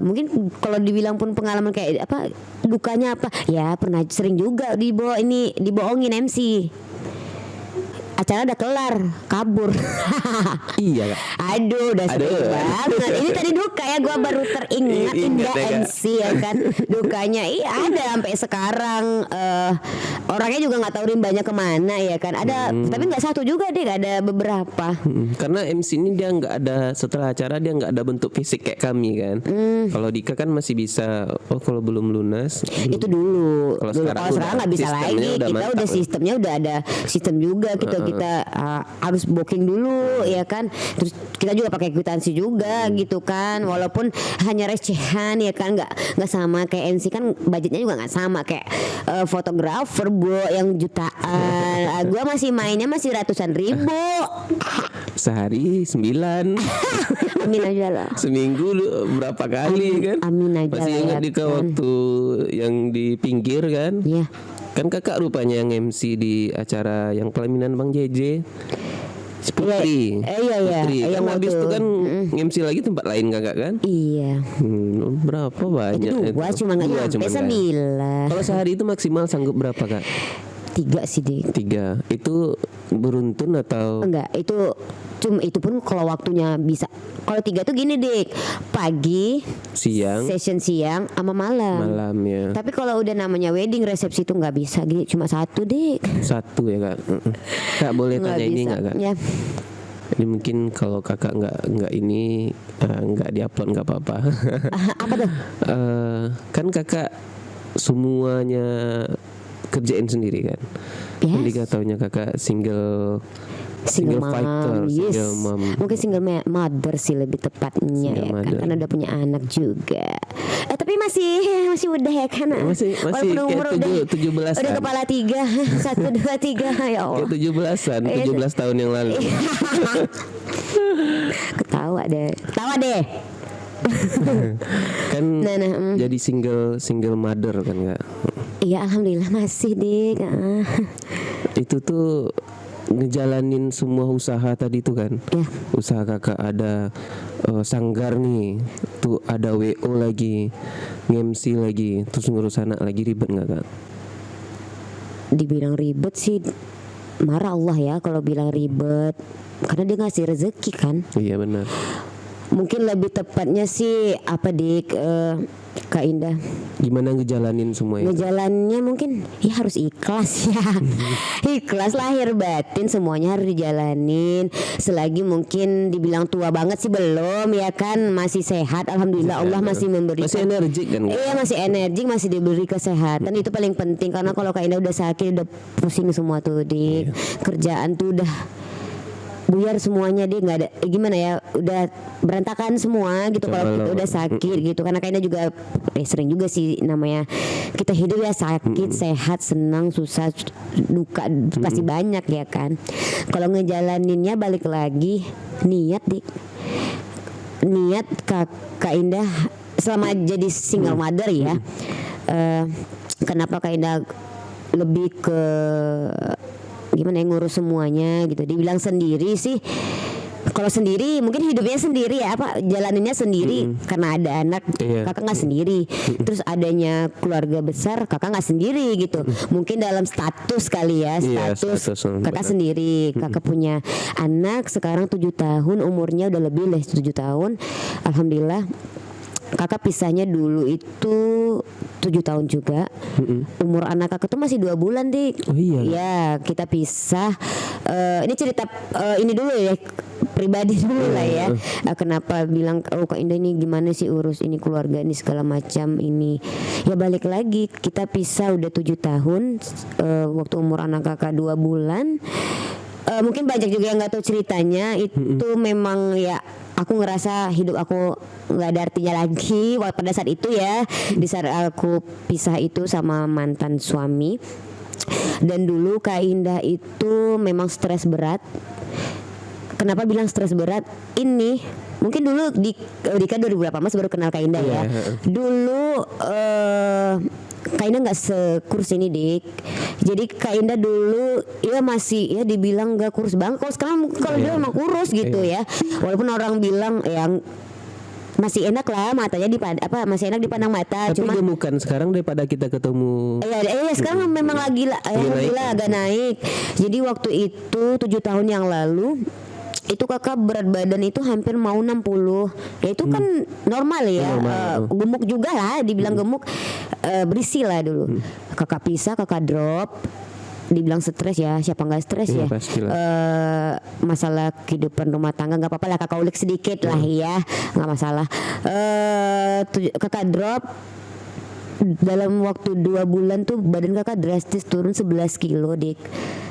Mungkin kalau dibilang pun pengalaman kayak apa, dukanya apa? Ya pernah sering juga dibohongin MC. Acara udah kelar, kabur. Iya Kak. Aduh, udah sering banget. Ini tadi duka ya, gue baru teringat Indah MC ya kan. Dukanya ada sampai sekarang. Orangnya juga nggak tahu rimbanya kemana ya kan. Ada, tapi nggak satu juga deh, ada beberapa. Karena MC ini dia nggak ada, setelah acara dia nggak ada bentuk fisik kayak kami kan. Kalau Dika kan masih bisa. Kalau belum lunas. Itu dulu. Kalau sekarang nggak bisa lagi. Kita udah sistemnya udah ada sistem juga. Kita kita harus booking dulu ya kan. Terus kita juga pakai kwitansi juga gitu kan. Walaupun hanya recehan ya kan, nggak sama kayak MC kan, budgetnya juga nggak sama kayak fotografer yang jutaan. Gua masih mainnya masih ratusan ribu. Sehari 9. Amin aja lah. Seminggu berapa kali kan? Amin aja. Masih ingat di waktu yang di pinggir kan? Iya. Kan kakak rupanya yang MC di acara yang pelaminan Bang JJ. Putri. Iya. Putri. Kan Yang habis waktu- itu kan MC lagi tempat lain kakak kan? Iya. Berapa banyak? Itu dua, cuma nggak nyampe cuman kan? 9. Kalau sehari itu maksimal sanggup berapa kak? 3 sih Dik. 3. Itu beruntun atau? Enggak, itu pun kalau waktunya bisa. Kalau 3 tuh gini Dik, pagi, Siang, session siang sama malam. malam ya. Tapi kalau udah namanya wedding resepsi itu nggak bisa Dik, cuma 1 Dik. 1 ya kak. Kak boleh Nggak tanya ini bisa. nggak kak? Ya. Ini mungkin kalau kakak nggak ini nggak diupload nggak apa-apa. Apa tuh? Kan kakak semuanya kerjain sendiri kan? Yes. Jadi taunya kakak single Single fighter, mom, yes. single mom. Mungkin single mother sih lebih tepatnya Single ya kan, mother. karena udah punya anak juga. Tapi masih muda ya kan. Masih Walaupun kayak umur udah 17-an. kepala 3 1, 2, 3 ya Allah. Kayak 17-an, 17 tahun yang lalu. Ketawa deh. Kan Nah, jadi single mother kan kak? Iya alhamdulillah masih Dik. Itu tuh ngejalanin semua usaha tadi tuh kan. Ya. Usaha kakak ada sanggar nih, tuh ada WO lagi, nge-MC lagi, terus ngurus anak lagi, ribet nggak kak? Dibilang ribet sih, marah Allah ya kalau bilang ribet, karena dia ngasih rezeki kan. Iya benar. Mungkin lebih tepatnya sih apa Dik, Kak Indah, Gimana ngejalanin semua itu? ngejalannya mungkin ya harus ikhlas ya. Ikhlas lahir batin semuanya harus dijalanin. Selagi mungkin dibilang tua banget sih belum ya kan, masih sehat alhamdulillah. Allah masih memberikan, Masih energik kan kak? iya masih energik, masih diberi kesehatan. Itu paling penting, karena kalau Kak Indah udah sakit, udah pusing semua tuh Dik. Kerjaan tuh udah buyar semuanya, dia nggak ada gimana ya, udah berantakan semua gitu kalau kita udah sakit gitu. Karena kayaknya juga sering juga sih namanya kita hidup ya, sakit sehat senang susah duka pasti banyak ya kan. Kalau ngejalaninnya balik lagi niat Dik, niat Kak Indah selama jadi single mother ya. Kenapa Kak Indah lebih ke gimana ya, ngurus semuanya gitu. Dibilang sendiri sih, kalau sendiri mungkin hidupnya sendiri ya, apa jalaninnya sendiri karena ada anak. Iya. Kakak nggak sendiri. Terus adanya keluarga besar, kakak nggak sendiri gitu. Mungkin dalam status kali ya, Iya, status status, kakak benar. sendiri. Kakak punya anak sekarang 7 tahun, umurnya udah lebih lah 7 tahun. Alhamdulillah. Kakak pisahnya dulu itu 7 tahun juga. Umur anak kakak tuh masih 2 bulan Dik. Oh iya. Ya kita pisah. Ini cerita ini dulu ya, pribadi dulu lah ya. Kenapa bilang Kak Indah ini gimana sih urus ini keluarga ini segala macam ini. Ya balik lagi, kita pisah udah 7 tahun. Waktu umur anak kakak 2 bulan. Mungkin banyak juga yang nggak tahu ceritanya. Itu memang ya, aku ngerasa hidup aku nggak ada artinya lagi pada saat itu ya. Di saat aku pisah itu sama mantan suami. Dan dulu Kak Indah itu memang stres berat. Kenapa bilang stres berat? Ini mungkin dulu Dika 2018 baru kenal Kak Indah ya. Dulu Kak Indah nggak sekurus ini Dik. Jadi Kak Indah dulu ya masih ya dibilang nggak kurus banget. Kalau sekarang kalau dia emang kurus gitu ya. Walaupun orang bilang yang masih enak lah matanya masih enak dipandang mata. Tapi Cuma gemukan sekarang daripada kita ketemu. Iya sekarang memang lagi lah, alhamdulillah agak naik. Jadi waktu itu 7 tahun yang lalu itu kakak berat badan itu hampir mau 60. Ya itu kan normal ya. Gemuk juga lah, dibilang gemuk, berisi lah dulu. Kakak pisah, kakak drop. Dibilang stres ya, siapa nggak stres ya? Pastilah. Masalah kehidupan rumah tangga nggak apa-apa lah, kakak ulik sedikit lah ya, nggak masalah. Kakak drop dalam waktu 2 bulan tuh badan kakak drastis turun 11 kilo dik.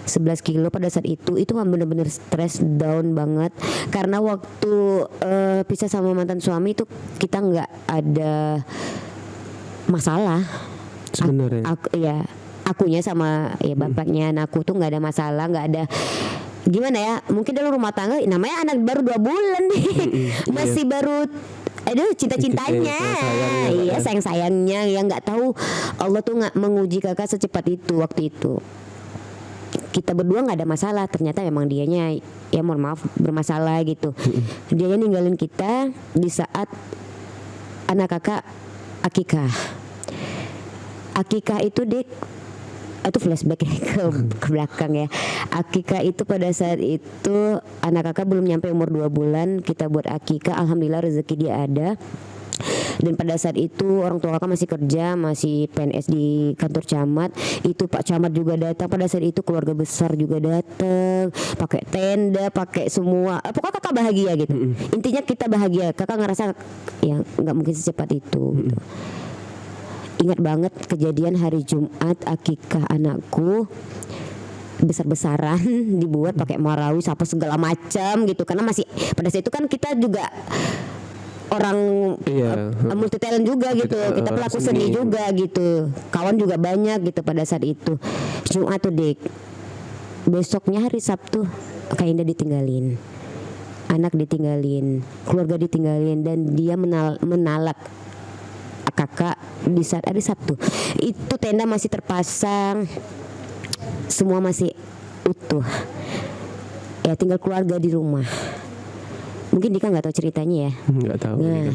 11 kilo pada saat itu mah bener-bener stres, down banget. Karena waktu pisah sama mantan suami itu kita nggak ada masalah sebenarnya. Akunya sama ya bapaknya anakku tuh nggak ada masalah, nggak ada gimana ya, mungkin dalam rumah tangga namanya anak baru 2 bulan nih masih baru cinta-cintanya, iya sayang-sayangnya, yang nggak tahu Allah tuh nggak menguji kakak secepat itu. Waktu itu kita berdua nggak ada masalah, ternyata memang dianya ya mohon maaf bermasalah gitu. Dianya ninggalin kita di saat anak kakak akikah itu dik. Itu flashback ke belakang ya. Akikah itu pada saat itu anak kakak belum nyampe umur 2 bulan, kita buat akikah. Alhamdulillah rezeki dia ada. Dan pada saat itu orang tua kakak masih kerja, masih PNS di kantor camat. Itu Pak Camat juga datang pada saat itu, keluarga besar juga datang, pakai tenda, pakai semua. Pokoknya kakak bahagia gitu. Intinya kita bahagia. Kakak ngerasa ya nggak mungkin secepat itu gitu. Ingat banget kejadian hari Jumat akikah anakku, besar-besaran dibuat pakai marawis apa segala macam gitu, karena masih pada saat itu kan kita juga orang multi talent juga gitu, kita pelaku seni juga gitu, kawan juga banyak gitu pada saat itu. Jumat tuh dik, besoknya hari Sabtu Kak Indah ditinggalin, anak ditinggalin, keluarga ditinggalin, dan dia menalak kakak di saat hari Sabtu. Itu tenda masih terpasang, semua masih utuh. Ya tinggal keluarga di rumah. Mungkin Dika nggak tahu ceritanya ya. Nggak tahu. Nah,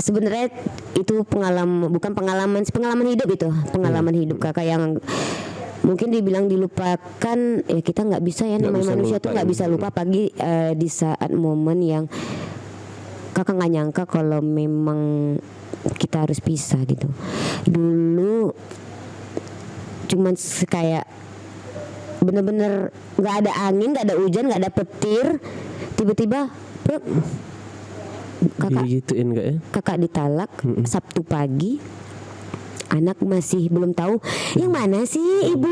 sebenarnya itu pengalaman hidup itu, pengalaman hidup kakak yang mungkin dibilang dilupakan. Ya kita nggak bisa ya, namanya manusia tuh nggak bisa lupa. Pagi di saat momen yang kakak nggak nyangka kalau memang kita harus pisah gitu. Dulu cuman kayak bener-bener nggak ada angin, nggak ada hujan, nggak ada petir, tiba-tiba kakak ditalak. Sabtu pagi, anak masih belum tahu yang mana sih ibu,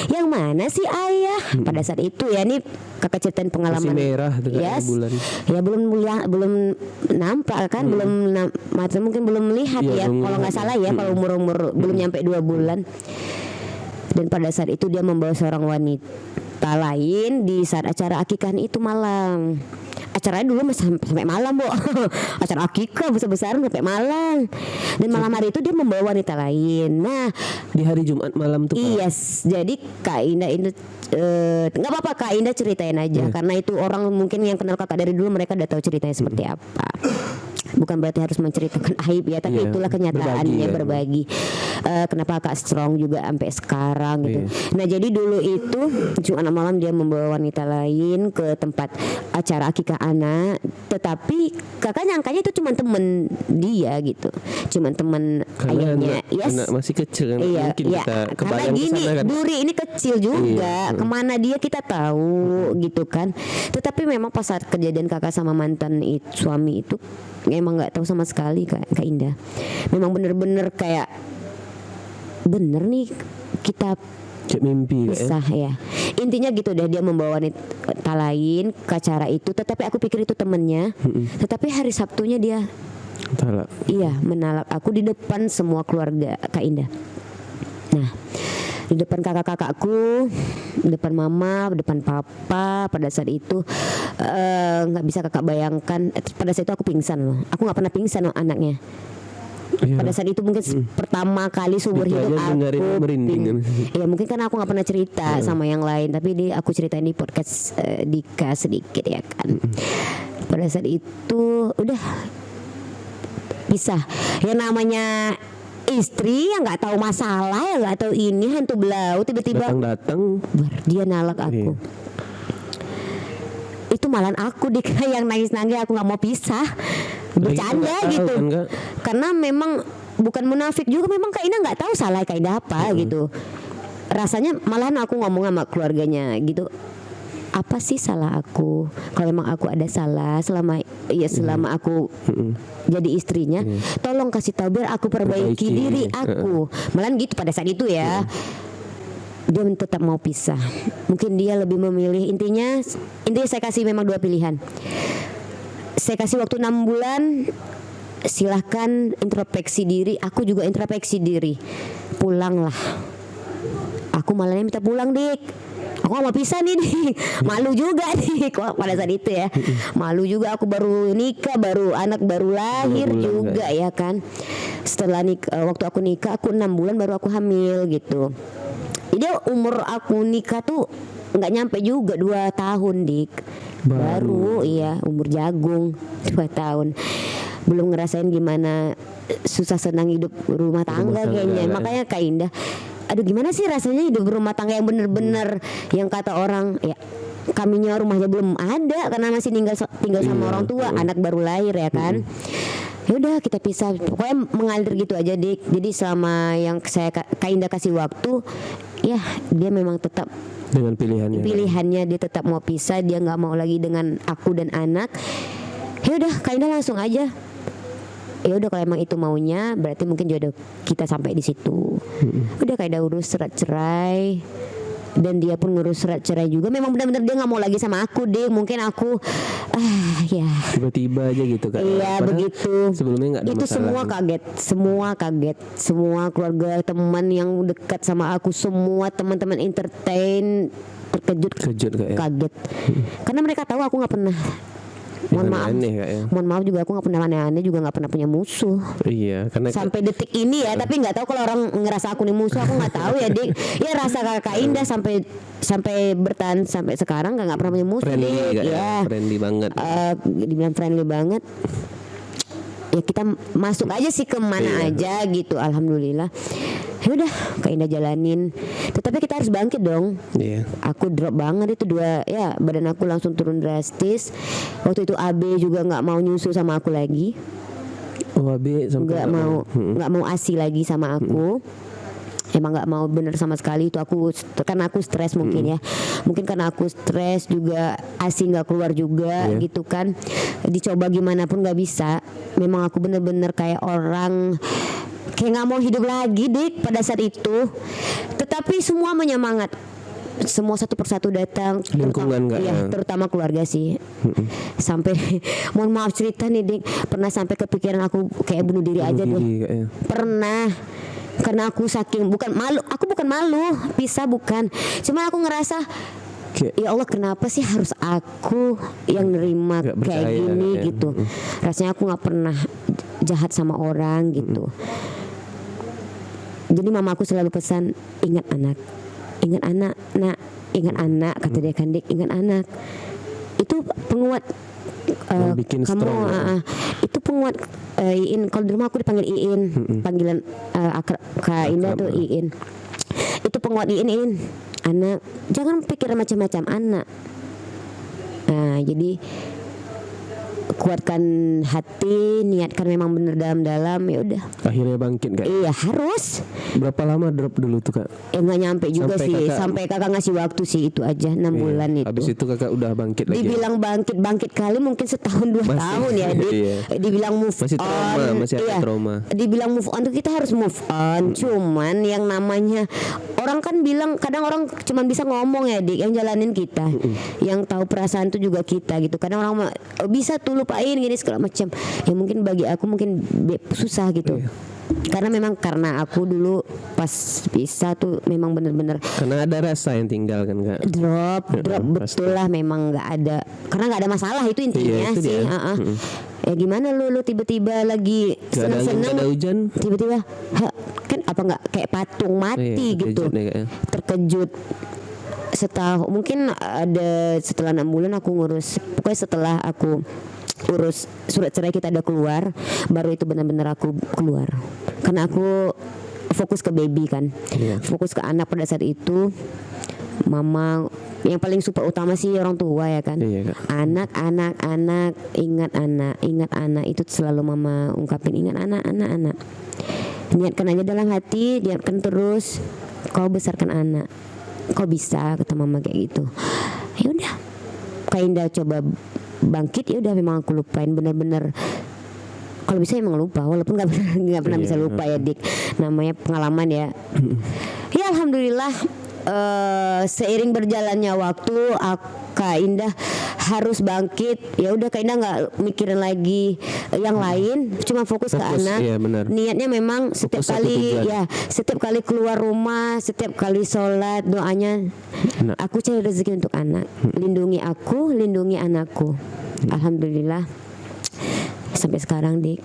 yang mana sih ayah. Pada saat itu ya, nih kakak ceritain pengalaman. Masih merah bulan. Ya belum nampak kan, mata mungkin belum melihat ya. Kalau nggak salah ya, kalau umur belum nyampe 2 bulan. Dan pada saat itu dia membawa seorang wanita lain di saat acara akikah itu malam. Acaranya dulu sampai malam, Bu. Acara akikah besar-besaran sampai malam. Dan malam hari itu dia membawa wanita lain. Nah, di hari Jumat malam tuh. Yes, jadi Kak Indah itu nggak apa-apa, Kak Indah ceritain aja, karena itu orang mungkin yang kenal kakak dari dulu, mereka udah tahu ceritanya seperti apa. Bukan berarti harus menceritakan aib ya, tapi itulah kenyataannya, berbagi. Kenapa kakak strong juga sampai sekarang gitu. Nah jadi dulu itu Jumat malam dia membawa wanita lain ke tempat acara akikah anak, tetapi kakak nyangkanya itu cuma temen dia gitu, cuma temen ayahnya. Anak masih kecil kan, mungkin kita karena gini kan? Duri ini kecil juga, kemana dia kita tahu gitu kan. Tetapi memang pas saat kejadian kakak sama mantan suami itu emang nggak tahu sama sekali Kak Indah. Memang bener-bener kayak bener nih kita kayak mimpi pisah ya. Intinya gitu deh, dia membawa wanita lain ke acara itu, tetapi aku pikir itu temennya. Tetapi hari Sabtunya dia talak. Iya, menalak aku di depan semua keluarga Kak Indah. Nah, di depan kakak-kakakku, di depan mama, di depan papa. Pada saat itu nggak bisa kakak bayangkan. Pada saat itu aku pingsan loh. Aku nggak pernah pingsan loh anaknya. Pada saat itu mungkin pertama kali seumur hidup aku merinding. Ya mungkin karena aku nggak pernah cerita sama yang lain, tapi aku ceritain di podcast Dika sedikit ya kan. Pada saat itu udah pisah. Yang namanya istri yang nggak tahu masalah, ya nggak tahu ini hantu belau, tiba-tiba datang dia nalak aku. Itu malahan aku yang nangis-nangis, aku nggak mau pisah, bercanda gitu. Karena memang bukan munafik juga, memang Kak Indah nggak tahu salah Kak Indah apa gitu. Rasanya malahan aku ngomong sama keluarganya gitu, apa sih salah aku. Kalau memang aku ada salah selama aku jadi istrinya, tolong kasih tahu biar aku perbaiki diri aku. Malahan gitu pada saat itu ya. Dia tetap mau pisah. Mungkin dia lebih memilih, intinya saya kasih memang 2 pilihan. Saya kasih waktu 6 bulan, silahkan introspeksi diri. Aku juga introspeksi diri. Pulanglah. Aku malahnya minta pulang, Dik. Aku gak mau pisah nih, Dik. Malu juga nih pada saat itu ya. Malu juga, aku baru nikah, baru anak baru lahir juga ya kan. Setelah waktu aku nikah, aku 6 bulan baru aku hamil gitu. Jadi umur aku nikah tuh gak nyampe juga 2 tahun, Dik. Baru iya, umur jagung 2 tahun. Belum ngerasain gimana susah senang hidup rumah tangga kayaknya. Makanya Kak Indah, aduh gimana sih rasanya hidup rumah tangga yang bener-bener yang kata orang ya, kaminya rumahnya belum ada karena masih tinggal sama orang tua, anak baru lahir ya kan. Ya udah kita pisah, pokoknya mengalir gitu aja, Dik. Jadi selama yang Kak Indah kasih waktu, ya dia memang tetap dengan pilihannya dia tetap mau pisah, dia nggak mau lagi dengan aku dan anak. Ya udah Kak Indah langsung aja. Ya udah kalau emang itu maunya, berarti mungkin jodoh kita sampai di situ. Udah Kak Indah urus surat cerai, dan dia pun ngurus surat cerai juga. Memang benar-benar dia nggak mau lagi sama aku, deh. Mungkin aku ya tiba-tiba aja gitu kan. Iya begitu. Sebelumnya nggak ada itu masalah. semua kaget. Semua keluarga, teman yang dekat sama aku, semua teman-teman entertain terkejut, kaget. Karena mereka tahu aku nggak pernah. Mohon maaf juga, aku nggak pernah aneh-aneh, juga nggak pernah punya musuh. Iya, karena sampai detik ini ya. Tapi nggak tahu kalau orang ngerasa aku nih musuh, aku nggak tahu ya, Dik. Ya rasa Kak Indah sampai bertahan sampai sekarang nggak pernah punya musuh. Friendly, ya. Friendly banget. Dibilang friendly banget. Ya kita masuk aja sih kemana aja gitu, alhamdulillah. Ya udah Kak Indah jalanin. Tetapi kita harus bangkit dong. Aku drop banget itu badan aku langsung turun drastis. Waktu itu AB juga nggak mau nyusu sama aku lagi. AB nggak mau ASI lagi sama aku. Emang nggak mau bener sama sekali itu. Karena aku stres mungkin ya. Mungkin karena aku stres juga, ASI nggak keluar juga gitu kan. Dicoba gimana pun nggak bisa. Memang aku bener-bener kayak orang kayak nggak mau hidup lagi, Dik, pada saat itu. Tetapi semua menyemangat. Semua satu persatu datang, terutama keluarga sih. Sampai mohon maaf cerita nih, Dik, pernah sampai kepikiran aku kayak bunuh diri aja deh. Pernah. Karena aku bukan malu pisah, bukan. Cuma aku ngerasa ya Allah, kenapa sih harus aku yang nerima kayak gini gitu. Rasanya aku nggak pernah jahat sama orang gitu. Jadi mama aku selalu pesan, ingat anak, nak, ingat anak, kata dia kan, Dik, ingat anak. Itu penguat. Bikin kamu itu penguat. Kalau di rumah aku dipanggil Iin, panggilan Kak Indah tuh Iin. Itu penguat Iin, anak, jangan pikir macam-macam, anak. Nah jadi kuatkan hati, niatkan memang bener dalam-dalam, ya udah. Akhirnya bangkit, Kak. Iya harus. Berapa lama drop dulu tuh, Kak? Nggak nyampe juga sampai kakak ngasih waktu sih itu aja 6 bulan itu. Habis itu Kakak udah bangkit lagi. Dibilang bangkit kali mungkin setahun 2 tahun ya, Dik. Dibilang move masih trauma, on, masih ada trauma. Dibilang move on tuh kita harus move on. Cuman yang namanya orang kan bilang, kadang orang cuma bisa ngomong ya, Dik, yang jalanin kita. Yang tahu perasaan tuh juga kita gitu. Kadang orang bisa tuh lupain gini segala macam. Ya mungkin bagi aku mungkin susah gitu. Karena aku dulu pas pisah tuh memang bener-bener karena ada rasa yang tinggal kan, Kak. Drop betul lah, memang nggak ada, karena nggak ada masalah itu intinya itu sih. Ya gimana lu tiba-tiba lagi seneng-seneng, ada hujan, tiba-tiba kan apa nggak kayak patung mati gitu, terkejut. Mungkin ada setelah 6 bulan aku ngurus, pokoknya setelah aku urus surat cerai kita ada keluar, baru itu benar-benar aku keluar. Karena aku fokus ke baby kan, fokus ke anak pada saat itu. Mama yang paling super utama sih orang tua ya kan. Anak, ingat anak itu selalu mama ungkapin, ingat anak. Niatkan aja dalam hati, niatkan terus, kau besarkan anak, kau bisa, kata mama kayak gitu. Ya udah, Kak Indah coba bangkit, ya udah memang aku lupain bener-bener. Kalau bisa emang lupa, walaupun nggak pernah bisa lupa ya Dik. Namanya pengalaman ya. Ya alhamdulillah, seiring berjalannya waktu Kak Indah harus bangkit. Ya udah Kak Indah nggak mikirin lagi yang lain, cuma fokus ke anak. Iya, benar. Niatnya memang setiap Fokus satu kali tujuan. ya, setiap kali keluar rumah, setiap kali sholat doanya, aku cari rezeki untuk anak. Lindungi aku, lindungi anakku. Alhamdulillah sampai sekarang Dik,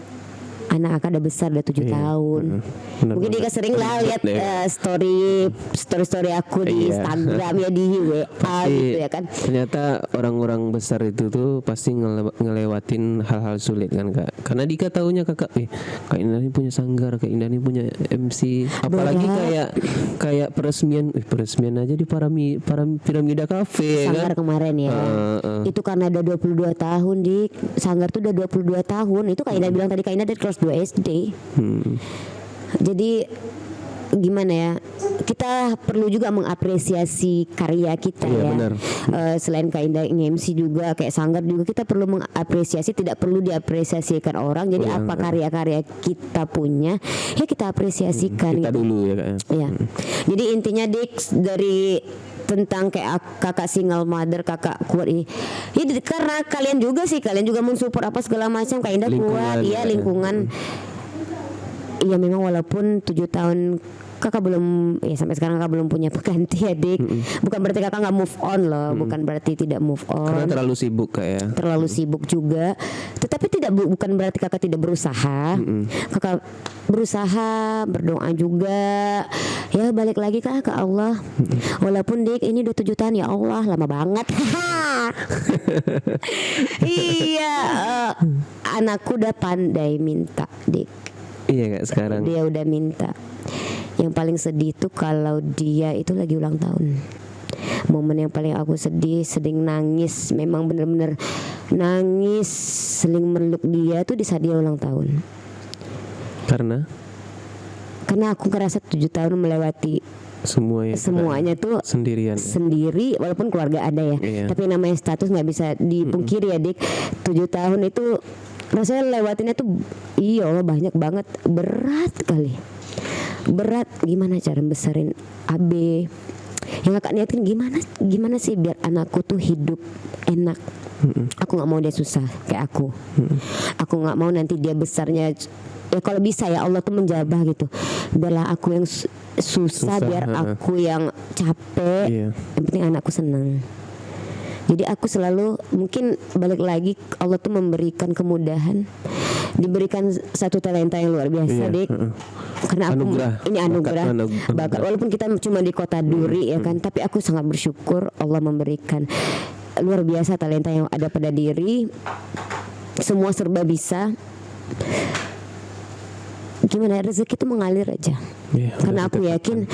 anak Aka udah besar, udah 7 tahun. Benar Mungkin Dika banget. sering lah lihat story aku di Iya. Instagram ya, di WA Pasti gitu ya kan. ternyata orang-orang besar itu tuh pasti ngelewatin hal-hal sulit kan Kak. Karena Dika taunya Kak Indah ini punya sanggar, Kak Indah ini punya MC, apalagi kayak peresmian aja di Piramida Cafe Sanggar kan. kemarin ya. Itu karena udah 22 tahun Dik. Sanggar tuh udah 22 tahun. Itu Kak Indah bilang tadi, Kak Indah dari kelas 2 SD. Jadi gimana ya, kita perlu juga mengapresiasi karya kita Iya, ya. benar. Selain Kak Indah MC juga kayak Sanggar juga, kita perlu mengapresiasi, tidak perlu diapresiasikan orang. Jadi apa karya-karya kita punya ya kita apresiasikan Kita gitu. dulu ya Kak. Ya. Jadi intinya Dik, dari tentang kayak kakak single mother, kakak kuat ini. Ya karena kalian juga mensupport apa segala macam, Kak Indah kuat, ya lingkungan. Iya memang walaupun 7 tahun kakak belum, ya sampai sekarang kakak belum punya pengganti ya Dik. Bukan berarti kakak nggak move on loh, bukan berarti tidak move on. Karena terlalu sibuk Kak ya. Terlalu sibuk juga, tetapi bukan berarti kakak tidak berusaha. Kakak berusaha, berdoa juga. Ya balik lagi ke Allah. Walaupun Dik ini udah 7 tahun, ya Allah lama banget. Iya, anakku udah pandai minta Dik. Iya Kak sekarang. Dia udah minta. Yang paling sedih tuh kalau dia itu lagi ulang tahun. Momen yang paling aku sedih nangis, memang bener-bener nangis, seling meluk dia tuh di saat dia ulang tahun. Karena aku ngerasa 7 tahun melewati semuanya tuh sendirian. Sendiri, walaupun keluarga ada ya. Iya. Tapi namanya status nggak bisa dipungkiri ya Dik. 7 tahun itu rasanya lewatinnya tuh iya Allah banyak banget, berat kali. Berat gimana cara besarin AB. Yang kakak niatin gimana sih biar anakku tuh hidup enak. Aku nggak mau dia susah kayak aku. Aku nggak mau nanti dia besarnya, ya kalau bisa ya Allah tuh menjabah gitu. Biarlah aku yang susah, biar aku yang capek. Iya. Yang penting anakku senang. Jadi aku selalu, mungkin balik lagi, Allah tuh memberikan kemudahan, diberikan satu talenta yang luar biasa Dik. Karena aku ini anugerah bakat. Walaupun kita cuma di kota Duri ya kan, tapi aku sangat bersyukur Allah memberikan luar biasa talenta yang ada pada diri. Semua serba bisa. Gimana, rezeki itu mengalir aja. Karena aku yakin,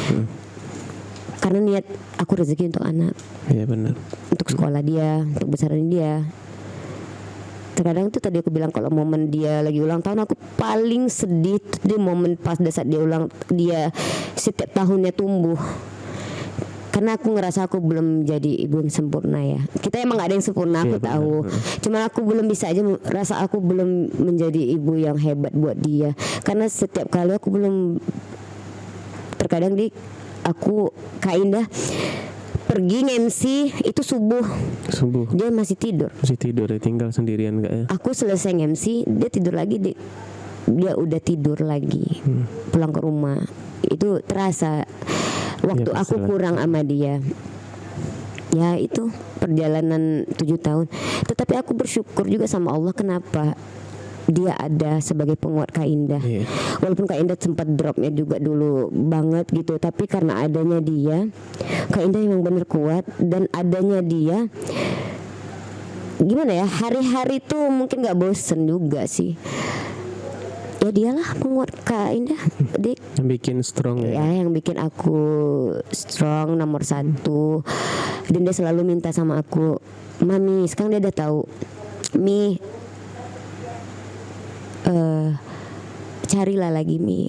karena niat aku rezeki untuk anak. Iya benar. Untuk sekolah dia, untuk besarin dia. Terkadang tuh tadi aku bilang kalau momen dia lagi ulang tahun, aku paling sedih tuh di momen pas saat dia setiap tahunnya tumbuh. Karena aku ngerasa aku belum jadi ibu yang sempurna ya. Kita emang gak ada yang sempurna, aku tahu. Cuman aku belum bisa aja, rasa aku belum menjadi ibu yang hebat buat dia. Karena setiap kali aku belum, terkadang Kak Indah pergi nge-MC itu subuh. Dia masih tidur Ya, tinggal sendirian Kak ya. Aku selesai nge-MC, dia tidur lagi dia udah tidur lagi. Pulang ke rumah itu terasa waktu Ya, aku kurang sama dia. Ya itu perjalanan 7 tahun. Tetapi aku bersyukur juga sama Allah, kenapa dia ada sebagai penguat Kak Indah. Walaupun Kak Indah sempat dropnya juga dulu banget gitu, tapi karena adanya dia, Kak Indah emang bener kuat. Dan adanya dia, gimana ya, hari-hari tuh mungkin gak bosen juga sih. Ya dialah penguat Kak Indah Dik. Yang bikin strong ya. Yang bikin aku strong, nomor 1. Dan dia selalu minta sama aku, Mami, sekarang dia udah tahu, Mi, carilah lagi Mi,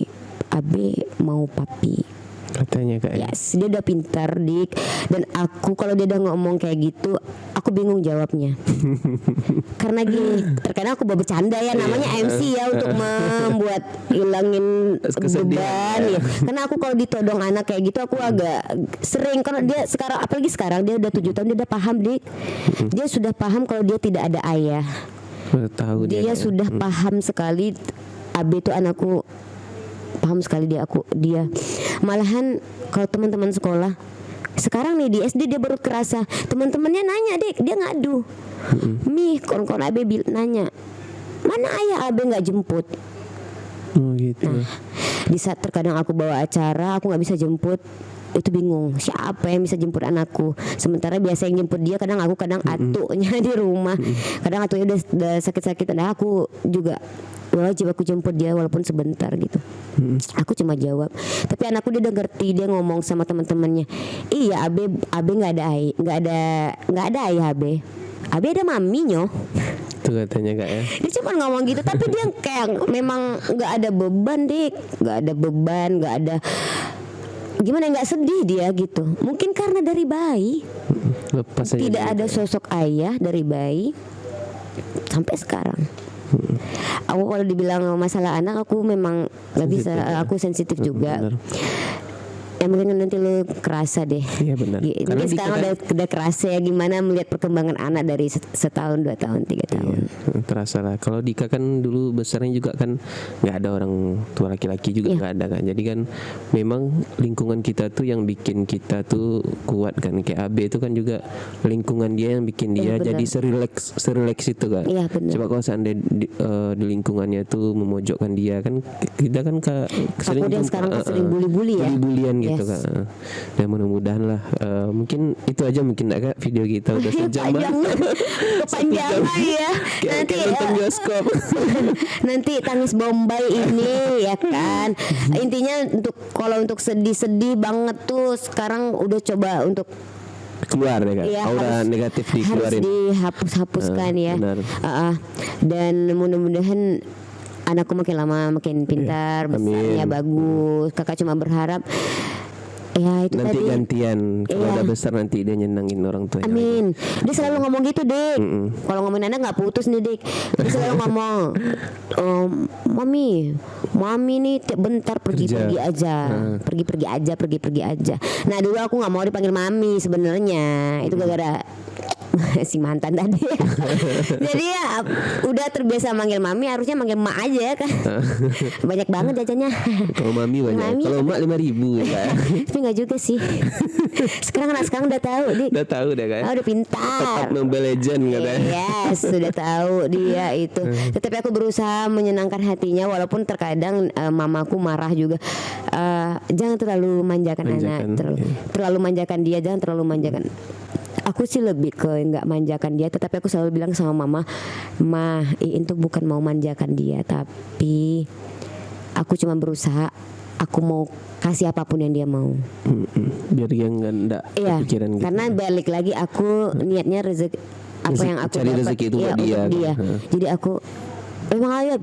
Abe mau papi. Katanya Kak ya. Yes, dia udah pintar Dik. Dan aku kalau dia udah ngomong kayak gitu, aku bingung jawabnya. Karena gini, terkadang aku bercanda ya, namanya MC ya, untuk membuat hilangin beban ya. Karena aku kalau ditodong anak kayak gitu aku agak sering, karena dia sekarang, apalagi sekarang dia udah 7 tahun, dia udah paham Dik. Dia sudah paham kalau dia tidak ada ayah. Tahu Dia sudah paham sekali. Abi itu anakku, paham sekali dia. Malahan kalau teman-teman sekolah sekarang nih di SD dia baru kerasa, teman-temannya nanya Dek, dia ngadu. Mi, kawan-kawan Abe nanya, mana ayah Abe nggak jemput? Gitu. Nah, di saat terkadang aku bawa acara, aku nggak bisa jemput, itu bingung siapa yang bisa jemput anakku. Sementara biasa yang jemput dia kadang aku, kadang atunya di rumah. Kadang atunya udah sakit-sakit, nah aku juga wajib aku jemput dia walaupun sebentar gitu. Aku cuma jawab. Tapi anakku dia udah ngerti, dia ngomong sama teman-temannya, iya Abe nggak ada ayah Abe ada maminya. Itu katanya Kak ya. Dia cuma ngomong gitu, tapi dia kayak memang nggak ada beban Dik, nggak ada gimana, nggak sedih dia gitu. Mungkin karena dari bayi Lepas aja tidak gitu. ada sosok ayah dari bayi sampai sekarang. Aku kalau dibilang masalah anak, aku memang nggak bisa, aku sensitif juga. Benar. Ya mungkin nanti lu kerasa deh. Iya benar. Karena sekarang udah kerasa ya gimana melihat perkembangan anak dari setahun, 2 tahun, 3 tahun. Iya, terasa lah. Kalau Dika kan dulu besarnya juga kan nggak ada orang tua laki-laki juga nggak ada kan. Jadi kan memang lingkungan kita tuh yang bikin kita tuh kuat kan. Kayak AB itu kan juga lingkungan dia yang bikin dia jadi serileks itu kan. Iya benar. Coba kalau seandainya di lingkungannya tuh memojokkan dia kan, kita kan sering dia sekarang sering bully-bully ya. Bully-bulian gitu kan. Dan mudah-mudahan lah mungkin itu aja mungkin Kak video kita udah sejam. Kepanjangan ya. Nanti nonton bioskop. Nanti Tangis Bombay ini ya kan. Intinya untuk sedih-sedih banget tuh sekarang udah coba untuk keluar ya kan, aura negatif dikeluarin, harus dihapus-hapuskan ya. Dan mudah-mudahan anakku makin lama makin pintar, besarnya bagus. Kakak cuma berharap ya itu nanti tadi gantian kalau udah besar nanti dia nyenangin orang tuanya. Amin. Dia selalu ngomong gitu Dik. Kalau ngomongin anak nggak putus nih Dik. Dia selalu ngomong, mami nih bentar pergi aja. Nah dulu aku nggak mau dipanggil mami sebenarnya. Itu gara-gara si mantan tadi. Jadi ya udah terbiasa manggil mami, harusnya manggil mak aja kan. Banyak banget jajannya. Kalau mami banyak. Kalau mak 5.000 ya. Tapi nggak juga sih. Sekarang udah tahu Dik. Udah tahu deh kan. Udah pintar. Mobile Legend katanya. Yes, sudah tahu dia itu. Tetapi aku berusaha menyenangkan hatinya walaupun terkadang mamaku marah juga. Jangan terlalu manjakan anak, terlalu manjakan dia, jangan terlalu manjakan. Aku sih lebih ke nggak manjakan dia, tetapi aku selalu bilang sama mama, Iin tuh bukan mau manjakan dia, tapi aku cuma berusaha, aku mau kasih apapun yang dia mau. Biar dia nggak kepikiran gitu. Karena balik lagi aku niatnya rezeki apa yang aku cari dapat rezeki itu buat dia. Jadi aku memang ayo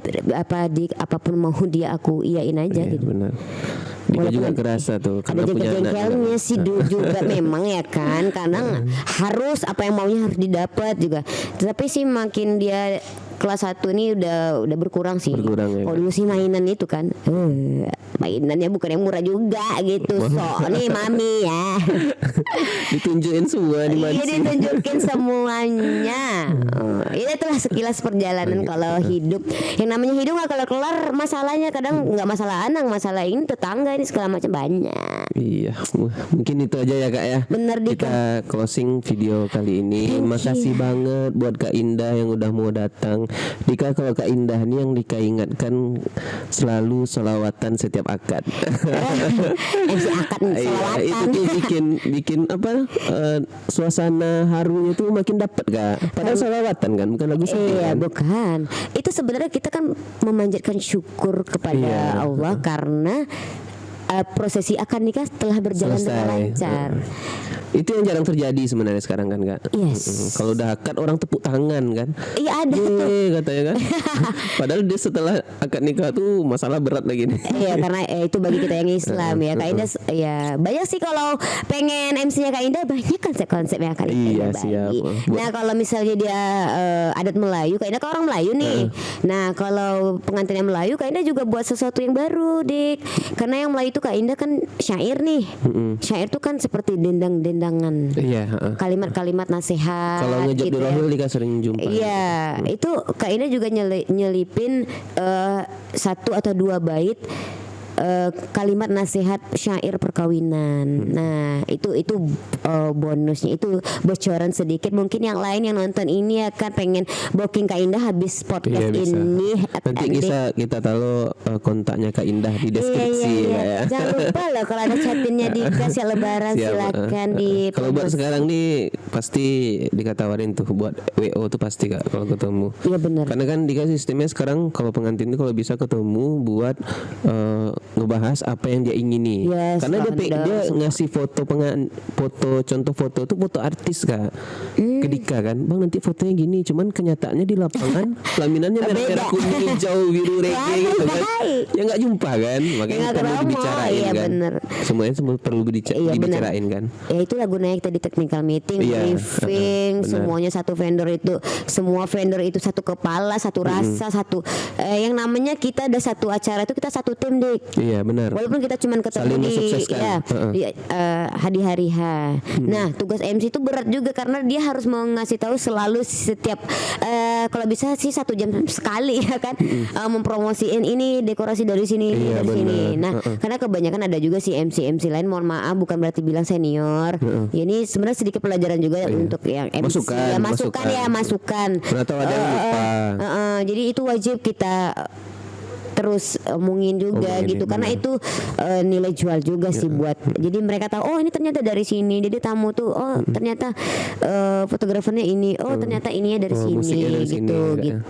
apapun mau dia aku iyain aja gitu. Benar. Dia juga kerasa tuh ada jengkel-jengkelnya sih juga memang ya kan, karena harus apa yang maunya harus didapat juga. Tetapi sih makin dia kelas 1 ini udah berkurang sih. Ya. Oh dulu sih mainan itu kan, mainannya bukan yang murah juga gitu. Nih mami ya. Ditunjukin semua di mana? Iya ditunjukin semuanya. Itulah sekilas perjalanan kalau hidup. Yang namanya hidup nggak kelar masalahnya. Kadang nggak masalah anak, masalah ini tetangga ini segala macam banyak. Iya, mungkin itu aja ya Kak ya. Bener Dika. Kita closing video kali ini. Makasih banget buat Kak Indah yang udah mau datang. Dika, kalau Kak Indah nih yang Dika ingatkan selalu selawatan setiap akad. MC akad selawatan. Itu tuh bikin apa? Suasana harunya tuh makin dapat Kak. Padahal selawatan kan, bukan lagu sedih. Iya, kan? bukan. Itu sebenarnya kita kan memanjatkan syukur kepada Allah karena prosesi akad nikah telah berjalan dengan lancar. Itu yang jarang terjadi sebenarnya sekarang kan Kak. Yes. Kalau udah akad orang tepuk tangan kan. Iya ada tuh. Katanya kan. Padahal dia setelah akad nikah tuh masalah berat lagi nih. Iya karena itu bagi kita yang Islam ya. Kak Indah ya banyak sih kalau pengen MC-nya Kak Indah banyak konsep-konsep yang akan Iya, Indah siap. bagi. Nah kalau misalnya dia adat Melayu, Kak Indah kan orang Melayu nih. Nah kalau pengantinnya Melayu, Kak Indah juga buat sesuatu yang baru, Dik. Karena yang Melayu itu Kak Indah kan syair nih. Syair tuh kan seperti dendang-dendangan. Iya. Kalimat-kalimat nasihat. Kalau ngejab gitu ya. Rohil Dika sering jumpa. Iya, itu Kak Ina juga nyelipin satu atau dua bait kalimat nasihat syair perkawinan. Nah, itu bonusnya, itu bocoran sedikit. Mungkin yang lain yang nonton ini akan pengen booking Kak Indah habis podcast Iya, bisa. ini. Nanti kita taruh kontaknya Kak Indah di deskripsi Iya. ya. Jangan lupa loh kalau ada chatinnya dikasih lebaran Siap, silakan di kalau buat sekarang nih pasti dikatawarin tuh buat WO tuh pasti Kak kalau ketemu. Iya benar. Karena kan dikasih sistemnya sekarang kalau pengantin itu kalau bisa ketemu buat ngebahas apa yang dia ingini. Yes, Karena dia ngasih foto contoh foto tuh foto artis Kak. Ke Dika kan, Bang nanti fotonya gini, cuman kenyataannya di lapangan pelaminannya merah-merah kuning hijau biru reggae gitu kan. Ya nggak jumpa kan, makanya Nggak perlu ketemu, dibicarain iya, kan. bener. Semuanya perlu Iya, dibicarain kan. Ya itulah gunanya kita di technical meeting, Iya, briefing, benar. semuanya satu vendor itu, semua vendor itu satu kepala, satu rasa, satu yang namanya kita ada satu acara itu kita satu tim Dik. Iya benar. Walaupun kita cuma ketemu Saling di mensukseskan. di hari H. Nah, tugas MC itu berat juga karena dia harus mengasih tahu selalu setiap kalau bisa sih 1 jam sekali ya kan mempromosiin ini dekorasi dari sini Iya, dari sini. benar. Nah, karena kebanyakan ada juga sih MC lain, mohon maaf bukan berarti bilang senior. Ya, ini sebenarnya sedikit pelajaran juga untuk yang MC. Masukan. Pernah tahu ada yang lupa. Jadi itu wajib kita terus omongin juga Omongin, gitu karena benar. itu nilai jual juga sih buat jadi mereka tahu oh ini ternyata dari sini, jadi tamu tuh oh ternyata fotografernya ini, oh ternyata ininya dari sini musiknya dari gitu sini, gitu.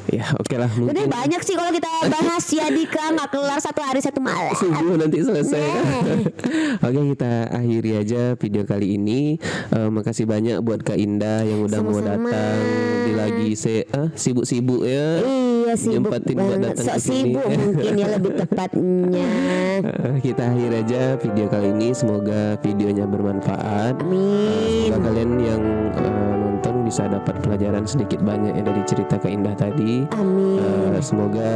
Ya oke lah Udah mungkin banyak sih kalau kita bahas ya Dika, nggak kelar 1 hari 1 malam. subuh nanti selesai. Oke kita akhiri aja video kali ini. Makasih banyak buat Kak Indah yang udah mau Sama-sama. datang di lagi sibuk-sibuk ya. Iya sibuk Nyempetin buat banget, datang sok ke sini. sibuk mungkin ya lebih tepatnya. Kita akhir aja video kali ini. Semoga videonya bermanfaat. Amin. Semoga kalian yang nonton bisa dapat pelajaran sedikit banyak ya dari cerita Kak Indah tadi. Amin. Semoga